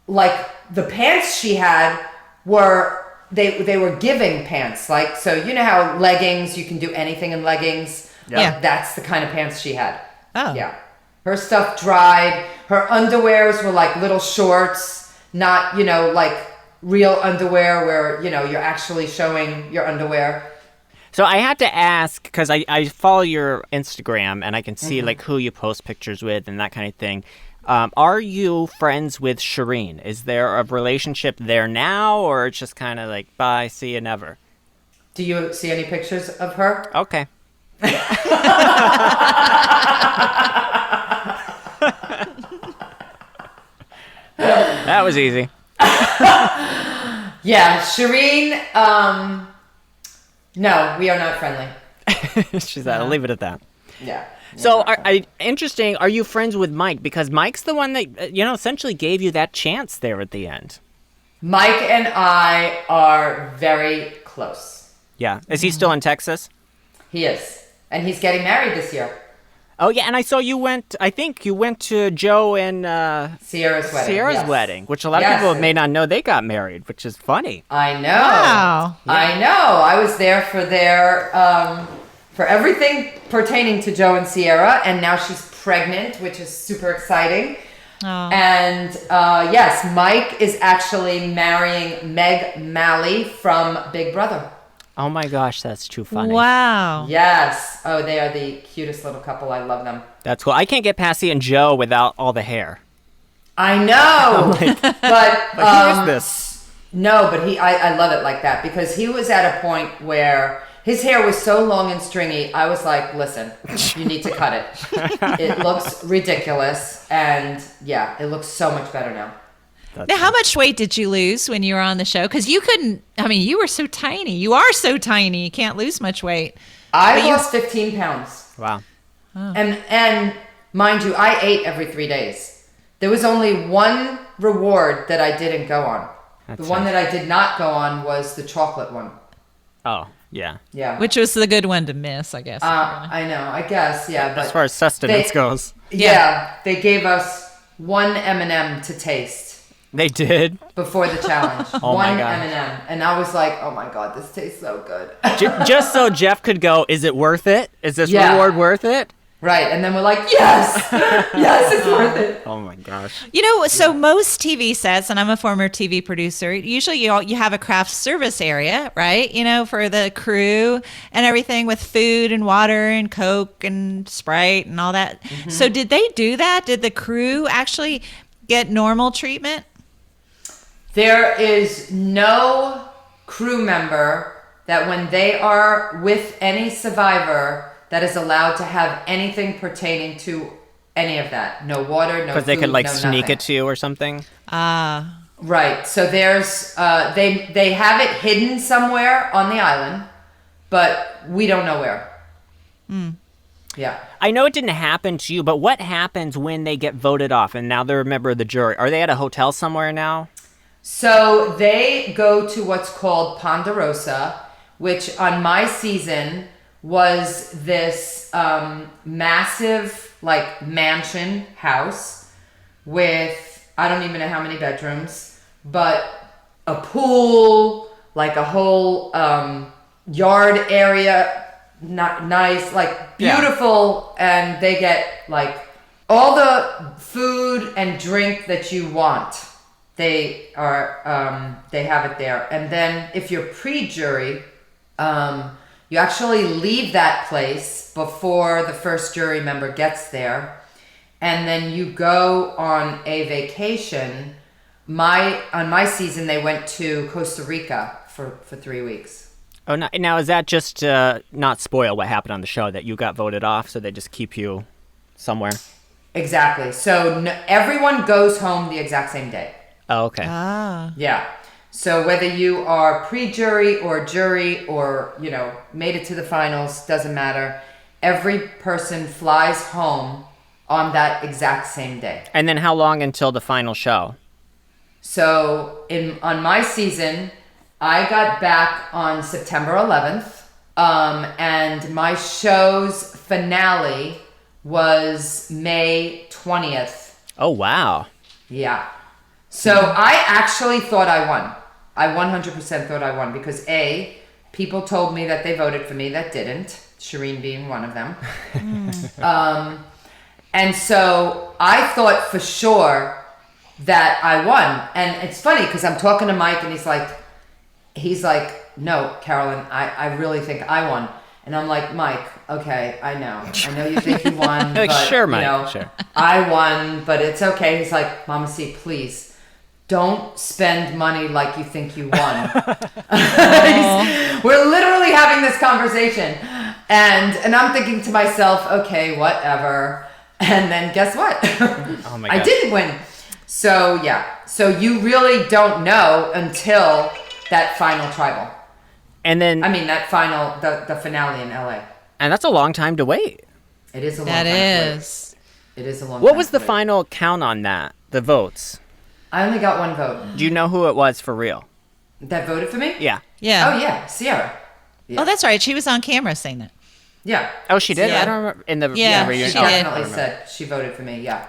Like, the pants she had were, they were giving pants. Like, so you know how leggings, you can do anything in leggings? Yeah. That's the kind of pants she had. Oh. Yeah. Her stuff dried. Her underwears were like little shorts, not, you know, like real underwear where, you know, you're actually showing your underwear. So I had to ask, because I follow your Instagram and I can see like who you post pictures with and that kind of thing. Are you friends with Shireen? Is there a relationship there now, or it's just kind of like, bye, see you, never? Do you see any pictures of her? Okay. That was easy. Yeah, Shireen, no, we are not friendly. She said, I'll leave it at that. Yeah. So, interesting, are you friends with Mike? Because Mike's the one that, you know, essentially gave you that chance there at the end. Mike and I are very close. Yeah. Is he still in Texas? He is. And he's getting married this year. Oh, yeah, and I saw you went to Joe and Sierra's wedding, which a lot of people may not know they got married, which is funny. I know. Wow. Yeah. I know. I was there for their, for everything pertaining to Joe and Sierra, and now she's pregnant, which is super exciting. Oh. And yes, Mike is actually marrying Meg Malley from Big Brother. Oh my gosh, that's too funny. Wow. Yes. Oh, they are the cutest little couple. I love them. That's cool. I can't get past seeing Joe without all the hair. I know. But who is this? No, but I love it like that because he was at a point where his hair was so long and stringy. I was like, listen, you need to cut it. It looks ridiculous. And yeah, it looks so much better now. Now, how much weight did you lose when you were on the show? Because you couldn't, you were so tiny. You are so tiny. You can't lose much weight. I lost 15 pounds. Wow. Oh. And mind you, I ate every 3 days. There was only one reward that I didn't go on. The one that I did not go on was the chocolate one. Oh, yeah. Yeah. Which was the good one to miss, I guess. I know, I guess, yeah. But as far as sustenance goes. Yeah, they gave us one M&M to taste. They did? Before the challenge. Oh one my God. M&M. And I was like, oh my God, this tastes so good. Just so Jeff could go, is it worth it? Is this reward worth it? Right, and then we're like, yes! Yes, it's worth it. Oh my gosh. So most TV sets, and I'm a former TV producer, usually you have a craft service area, right? For the crew and everything with food and water and Coke and Sprite and all that. Mm-hmm. So did they do that? Did the crew actually get normal treatment? There is no crew member that when they are with any survivor that is allowed to have anything pertaining to any of that. No water, no food, because they could sneak nothing. it to you or something? Right. So there's, they have it hidden somewhere on the island, but we don't know where. Yeah. I know it didn't happen to you, but what happens when they get voted off and now they're a member of the jury? Are they at a hotel somewhere now? So they go to what's called Ponderosa, which on my season was this massive mansion house with, I don't even know how many bedrooms, but a pool, a whole yard area, not nice, beautiful. Yeah. And they get all the food and drink that you want. They have it there. And then if you're pre-jury, you actually leave that place before the first jury member gets there. And then you go on a vacation. On my season, they went to Costa Rica for 3 weeks. Oh, now is that just not spoil what happened on the show, that you got voted off, so they just keep you somewhere? Exactly. So everyone goes home the exact same day. Oh, okay. Yeah. So whether you are pre-jury or jury or, made it to the finals, doesn't matter. Every person flies home on that exact same day. And then how long until the final show? So on my season, I got back on September 11th. And my show's finale was May 20th. Oh, wow. Yeah. So I actually thought I won. I 100% thought I won because people told me that they voted for me that didn't, Shireen being one of them. And so I thought for sure that I won. And it's funny because I'm talking to Mike and he's like, no, Carolyn, I really think I won. And I'm like, Mike, okay, I know you think you won, but sure, Mike, sure. I won, but it's okay. He's like, Mama C, please. Don't spend money like you think you won. We're literally having this conversation. And I'm thinking to myself, okay, whatever. And then guess what? Oh my God. I didn't win. So yeah. So you really don't know until that final tribal. And then that final, the finale in LA. And that's a long time to wait. It is a long time. That is. It is a long time. What was the wait. final count on that? The votes? I only got one vote. Do you know who it was for real? That voted for me? Yeah. Yeah. Oh yeah, Sierra. Yeah. Oh, that's right. She was on camera saying that. Yeah. Oh, she did? Yeah. I don't remember. In the reunion. she She did. definitely said she voted for me, yeah.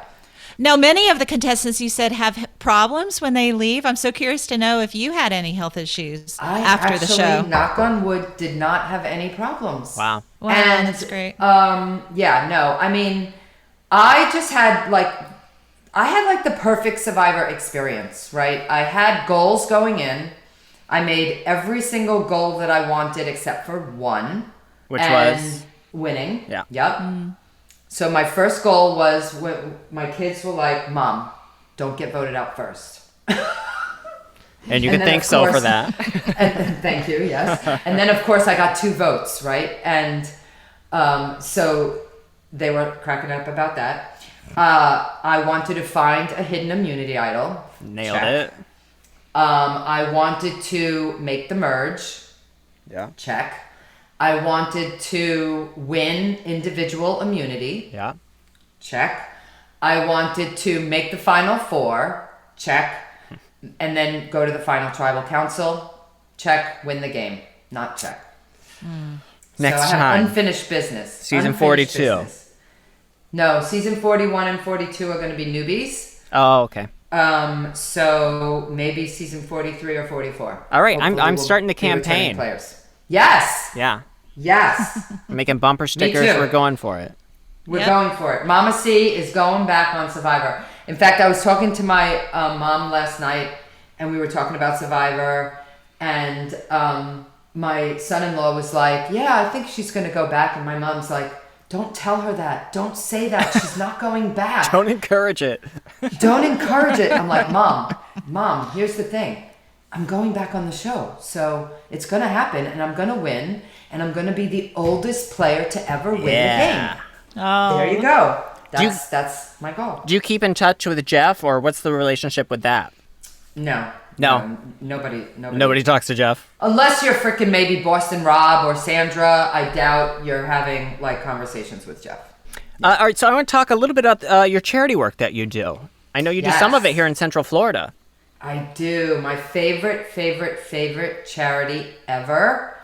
Now, many of the contestants you said have problems when they leave. I'm so curious to know if you had any health issues after the show. Knock on wood, did not have any problems. Wow. Wow, And, that's great. Yeah, no. I just had the perfect Survivor experience, right? I had goals going in. I made every single goal that I wanted except for one. Which was? Winning. Yeah. Yep. So my first goal was when my kids were like, Mom, don't get voted out first. And you can thank So for that. And thank you, yes. And then, of course, I got 2 votes, right? And so they were cracking up about that. I wanted to find a hidden immunity idol. Nailed Check. it. I wanted to make the merge. Yeah. Check. I wanted to win individual immunity. Yeah. Check. I wanted to make the final four. Check. And then go to the final tribal council. Check. Win the game. Not check. Next so I have time. Unfinished business. Season Unfinished 42. business. No, season 41 and 42 are going to be newbies. Oh, okay. So maybe season 43 or 44. All right, Hopefully I'm we'll starting the be returning campaign. Players. Yes. Yeah. Yes. Making bumper stickers. too. We're going for it. We're going for it. Mama C is going back on Survivor. In fact, I was talking to my mom last night, and we were talking about Survivor, and my son-in-law was like, yeah, I think she's going to go back. And my mom's like, don't tell her that. Don't say that. She's not going back. Don't encourage it. Don't encourage it. I'm like, Mom, here's the thing. I'm going back on the show. So it's going to happen, and I'm going to win, and I'm going to be the oldest player to ever win the game. Oh. There you go. That's my goal. Do you keep in touch with Jeff, or what's the relationship with that? No. Nobody talks to Jeff. Unless you're freaking maybe Boston Rob or Sandra, I doubt you're having like conversations with Jeff. All right, so I want to talk a little bit about your charity work that you do. I know you do some of it here in Central Florida. I do. My favorite charity ever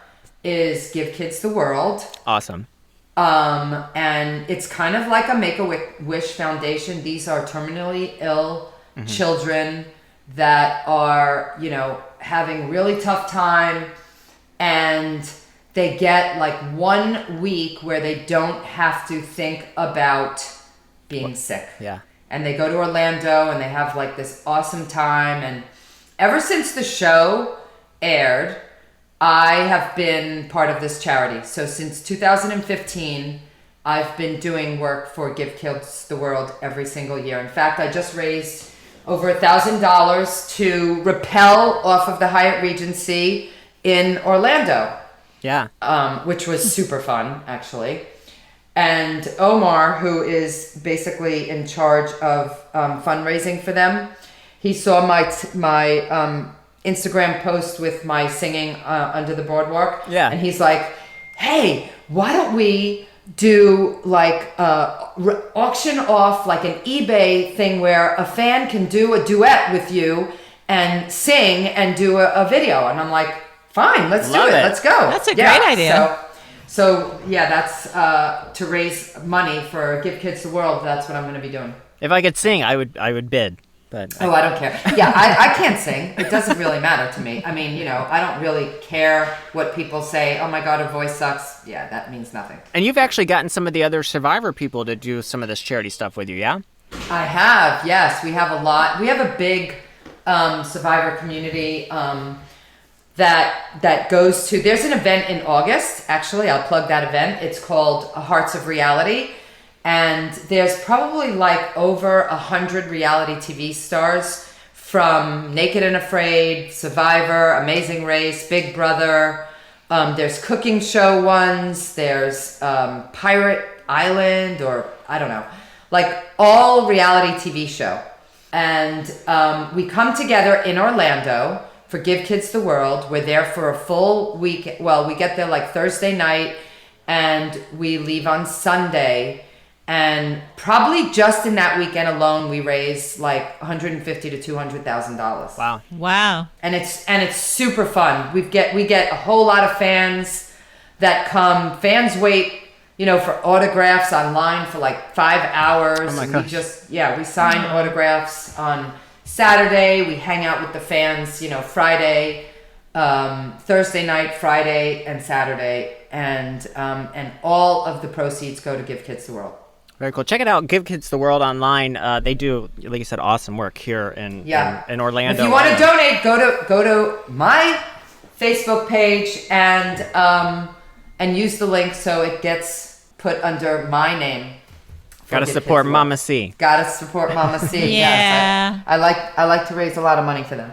is Give Kids the World. Awesome. And it's kind of like a Make-A-Wish Foundation. These are terminally ill children that are, having really tough time, and they get like 1 week where they don't have to think about being sick. Yeah. And they go to Orlando and they have like this awesome time. And ever since the show aired, I have been part of this charity. So since 2015, I've been doing work for Give Kids the World every single year. In fact, I just raised over $1,000 to rappel off of the Hyatt Regency in Orlando. Yeah. Which was super fun, actually. And Omar, who is basically in charge of fundraising for them, he saw my Instagram post with my singing Under the Boardwalk. Yeah. And he's like, hey, why don't we do like auction off like an eBay thing where a fan can do a duet with you and sing and do a video? And I'm like, fine, let's do it. Let's go. That's a great idea. So yeah, that's to raise money for Give Kids the World. That's what I'm going to be doing. If I could sing, I would bid. But I don't care. Yeah, I can't sing. It doesn't really matter to me. I mean, I don't really care what people say. Oh my God, her voice sucks. Yeah, that means nothing. And you've actually gotten some of the other Survivor people to do some of this charity stuff with you, yeah? I have, yes. We have a lot. We have a big Survivor community that goes to... There's an event in August. Actually, I'll plug that event. It's called Hearts of Reality. And there's probably like over 100 reality TV stars from Naked and Afraid, Survivor, Amazing Race, Big Brother. There's cooking show ones. There's Pirate Island, or I don't know, like all reality TV show. And we come together in Orlando for Give Kids the World. We're there for a full week. Well, we get there like Thursday night and we leave on Sunday. And probably just in that weekend alone, we raise like $150,000 to $200,000. Wow! And it's super fun. We get a whole lot of fans that come. Fans wait, for autographs online for like 5 hours. Oh my gosh. We sign autographs on Saturday. We hang out with the fans, Friday, Thursday night, Friday, and Saturday, and all of the proceeds go to Give Kids the World. Very cool. Check it out. Give Kids the World online. They do, like you said, awesome work here in Orlando. If you want to donate, go to my Facebook page and use the link so it gets put under my name. Gotta support Mama C. Gotta support Mama C. Yeah. Yes, I like to raise a lot of money for them.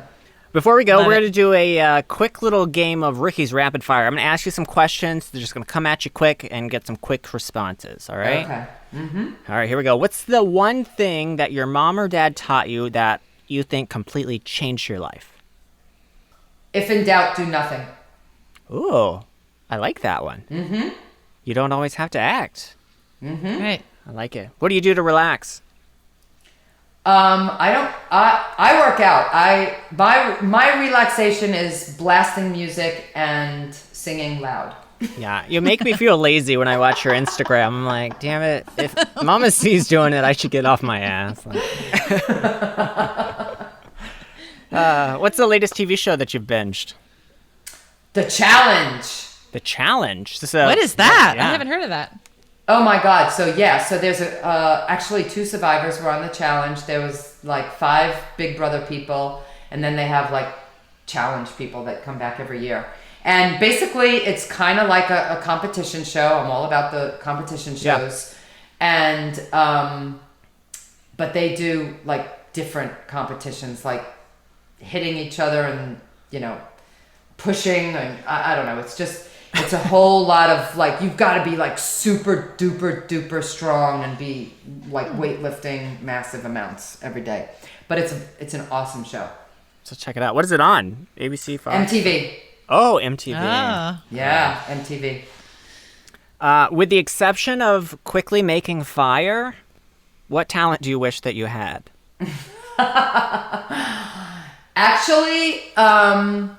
Before we go, Love we're it. going to do a quick little game of Ricky's Rapid Fire. I'm going to ask you some questions. They're just going to come at you quick and get some quick responses, all right? Okay. All right, here we go. What's the one thing that your mom or dad taught you that you think completely changed your life? If in doubt, do nothing. Ooh, I like that one. Mm-hmm. You don't always have to act. Right. I like it. What do you do to relax? I work out. My relaxation is blasting music and singing loud. Yeah, you make me feel lazy when I watch your Instagram. I'm like, damn it, if Mama C's doing it, I should get off my ass. What's the latest TV show that you've binged? The Challenge. The Challenge. What is that? Yeah. I haven't heard of that. Oh my God. So there's actually 2 survivors were on the challenge. There was like 5 Big Brother people, and then they have like challenge people that come back every year. And basically it's kind of like a competition show. I'm all about the competition shows. Yeah. And, but they do like different competitions, like hitting each other and, pushing. And I don't know. It's a whole lot of like, you've got to be like super duper duper strong and be like weightlifting massive amounts every day. But it's an awesome show. So check it out. What is it on? ABC 5? MTV. Oh, MTV. Ah. Yeah, MTV. With the exception of quickly making fire, what talent do you wish that you had? Actually, I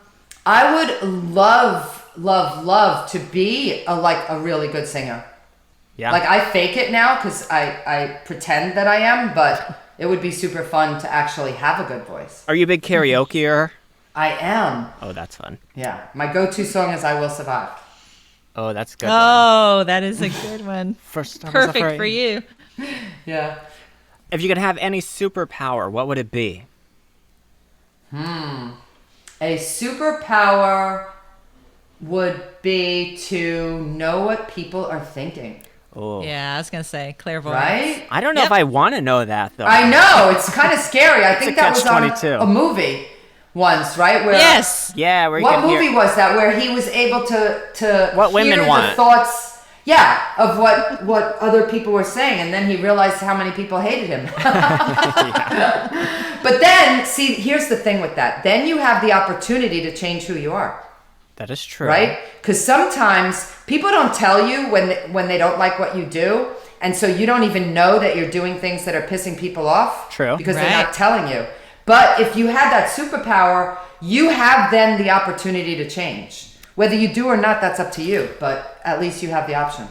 would love to be a really good singer. Yeah. Like I fake it now because I pretend that I am, but it would be super fun to actually have a good voice. Are you a big karaokeer? I am. Oh, that's fun. Yeah. My go-to song is I Will Survive. Oh, that's a good. Oh, that is a good one. First, I was Perfect afraid. for you. Yeah. If you could have any superpower, what would it be? A superpower would be to know what people are thinking. Oh. Yeah, I was going to say clairvoyance. Right? I don't know Yep. if I want to know that, though. I know. It's kind of scary. I think that was on catch-22. a movie once, right? Where Yes. Yeah, where you What can movie hear... was that where he was able to What women hear want. the thoughts, of what other people were saying, and then he realized how many people hated him. But then, see, here's the thing with that. Then you have the opportunity to change who you are. That is true. Right? Because sometimes people don't tell you when they don't like what you do, and so you don't even know that you're doing things that are pissing people off. True. Because they're Right. not telling you. But if you had that superpower, you have then the opportunity to change. Whether you do or not, that's up to you. But at least you have the option.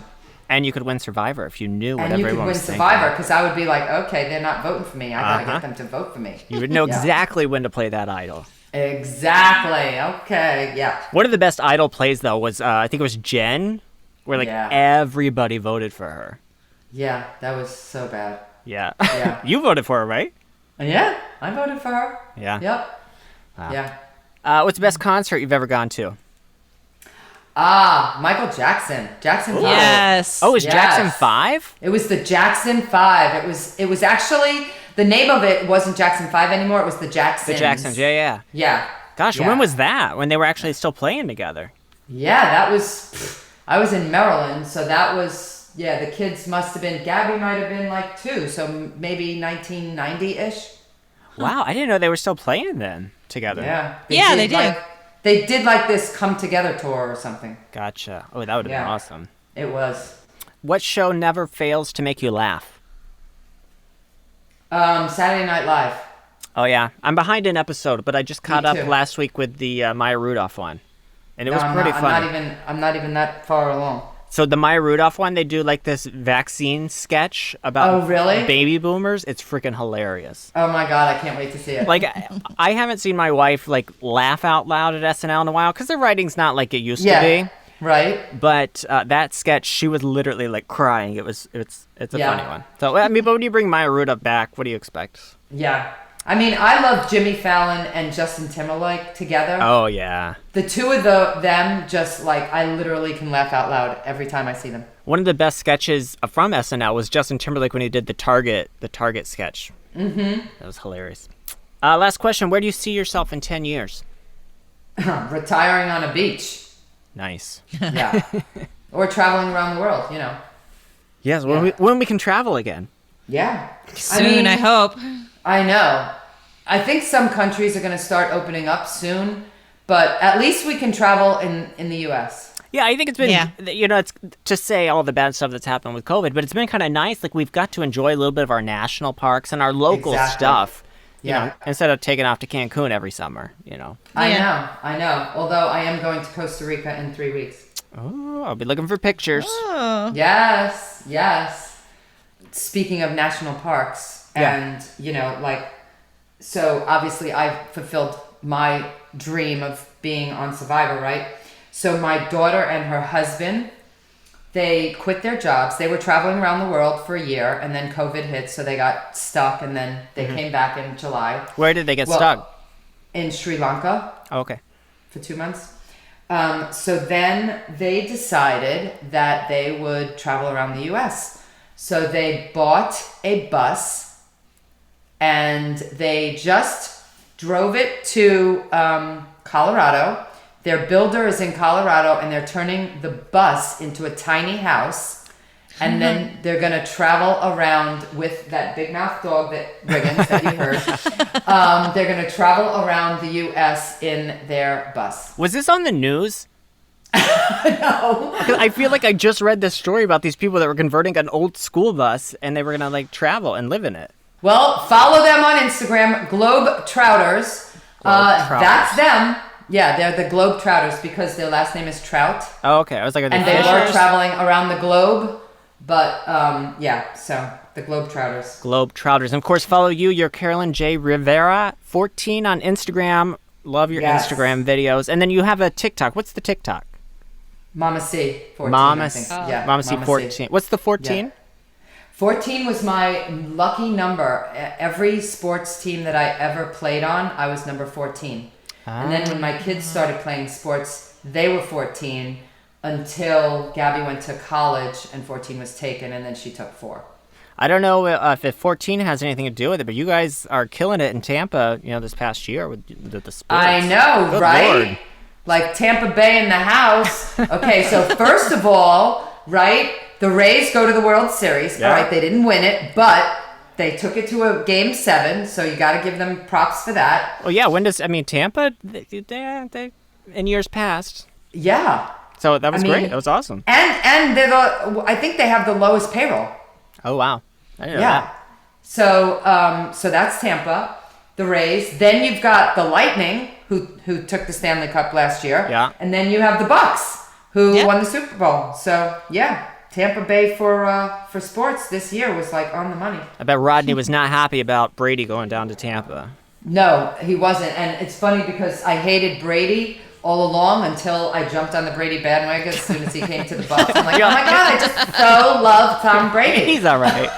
And you could win Survivor if you knew what And you everyone could win was thinking. Survivor, because I would be like, okay, they're not voting for me. I gotta get them to vote for me. You would know Yeah. exactly when to play that idol. Exactly. Okay. Yeah. One of the best idol plays, though, was, I think it was Jen, where, like, Yeah. everybody voted for her. Yeah. That was so bad. Yeah. Yeah. You voted for her, right? Yeah. I voted for her. Yeah. Yep. Wow. Yeah. What's the best concert you've ever gone to? Michael Jackson. Jackson 5. Yes. Oh, it was Yes. Jackson 5? It was the Jackson 5. It was actually, the name of it wasn't Jackson 5 anymore. It was the Jacksons. The Jacksons, yeah. Yeah. Gosh, Yeah. when was that? When they were actually still playing together? Yeah, that was, I was in Maryland, so that was, the kids must have been, Gabby might have been like 2, so maybe 1990-ish. Wow, I didn't know they were still playing then together. Yeah. They did. They did like this come together tour or something. Gotcha. Oh, that would have been Yeah. awesome. It was. What show never fails to make you laugh? Saturday Night Live. Oh, yeah. I'm behind an episode, but I just caught up too. last week with the Maya Rudolph one. And it was pretty funny. I'm not even that far along. So the Maya Rudolph one, they do like this vaccine sketch about Oh, really? baby boomers. It's freaking hilarious. Oh my God, I can't wait to see it. Like, I haven't seen my wife like laugh out loud at SNL in a while because the writing's not like it used to be. Right. But that sketch, she was literally like crying. It's a Yeah. funny one. So I mean, but when you bring Maya Rudolph back, what do you expect? Yeah. I mean, I love Jimmy Fallon and Justin Timberlake together. Oh yeah. The two of them just like, I literally can laugh out loud every time I see them. One of the best sketches from SNL was Justin Timberlake when he did the Target sketch. Mm-hmm. That was hilarious. Last question. Where do you see yourself in 10 years? Retiring on a beach. Nice. Yeah. Or traveling around the world, you know. Yes, when we can travel again. Yeah. Soon, I hope. I know. I think some countries are going to start opening up soon, but at least we can travel in the U.S. Yeah, I think it's been, it's to say all the bad stuff that's happened with COVID, but it's been kind of nice. Like, we've got to enjoy a little bit of our national parks and our local stuff, you know, instead of taking off to Cancun every summer, you know. I know. Although I am going to Costa Rica in 3 weeks. Oh, I'll be looking for pictures. Oh. Yes. Speaking of national parks, and, you know, like, so obviously I fulfilled my dream of being on Survivor, right? So my daughter and her husband, they quit their jobs. They were traveling around the world for a year, and then COVID hit, so they got stuck, and then they came back in July. Where did they get stuck? In Sri Lanka. Oh, okay. For 2 months. So then they decided that they would travel around the U.S. So they bought a bus, and they just drove it to Colorado. Their builder is in Colorado, and they're turning the bus into a tiny house. And then they're going to travel around with that big mouth dog that Riggins that you heard. They're going to travel around the U.S. in their bus. Was this on the news? No. I feel like I just read this story about these people that were converting an old school bus, and they were going to, like, travel and live in it. Well, follow them on Instagram, Globe Trouters. That's them. Yeah, they're the Globe Trouters because their last name is Trout. Oh, okay. I was like, are they and fishers? They were traveling around the globe, but so the Globe Trouters. Globe Trouters. And of course, follow you. You're Carolyn J. Rivera, 14 on Instagram. Love your Instagram videos. And then you have a TikTok. What's the TikTok? Mama C, 14, Mama I think. Yeah, Mama C, 14. What's the 14? Yeah. 14 was my lucky number. Every sports team that I ever played on, I was number 14. And then when my kids started playing sports, they were 14 until Gabby went to college and 14 was taken, and then she took 4. I don't know if 14 has anything to do with it, but you guys are killing it in Tampa, you know, this past year with the sports. I know, Good right? Lord. Like Tampa Bay in the house. Okay, so first of all, right, the Rays go to the World Series. Yeah. All right, they didn't win it, but they took it to a Game 7, so you got to give them props for that. Oh, yeah. Tampa, they in years past. Yeah. So that was great. That was awesome. And they're I think they have the lowest payroll. Oh, wow. I didn't know that. So that's Tampa, the Rays. Then you've got the Lightning, who took the Stanley Cup last year. Yeah. And then you have the Bucks, who won the Super Bowl. So, yeah. Tampa Bay for sports this year was like on the money. I bet Rodney was not happy about Brady going down to Tampa. No, he wasn't. And it's funny because I hated Brady all along until I jumped on the Brady bandwagon as soon as he came to the Bucs. I'm like, oh my God, I just so love Tom Brady. He's all right.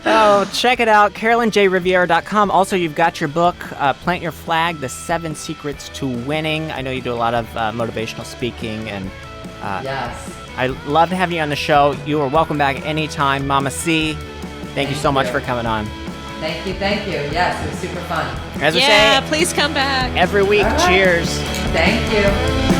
Oh, check it out, CarolynJRiviera.com. Also, you've got your book, Plant Your Flag, The 7 Secrets to Winning. I know you do a lot of motivational speaking, and yes. I love having you on the show. You are welcome back anytime. Mama C, thank you so much for coming on. Thank you. Yes, it was super fun. As we say, please come back. every week, All right. cheers. Thank you.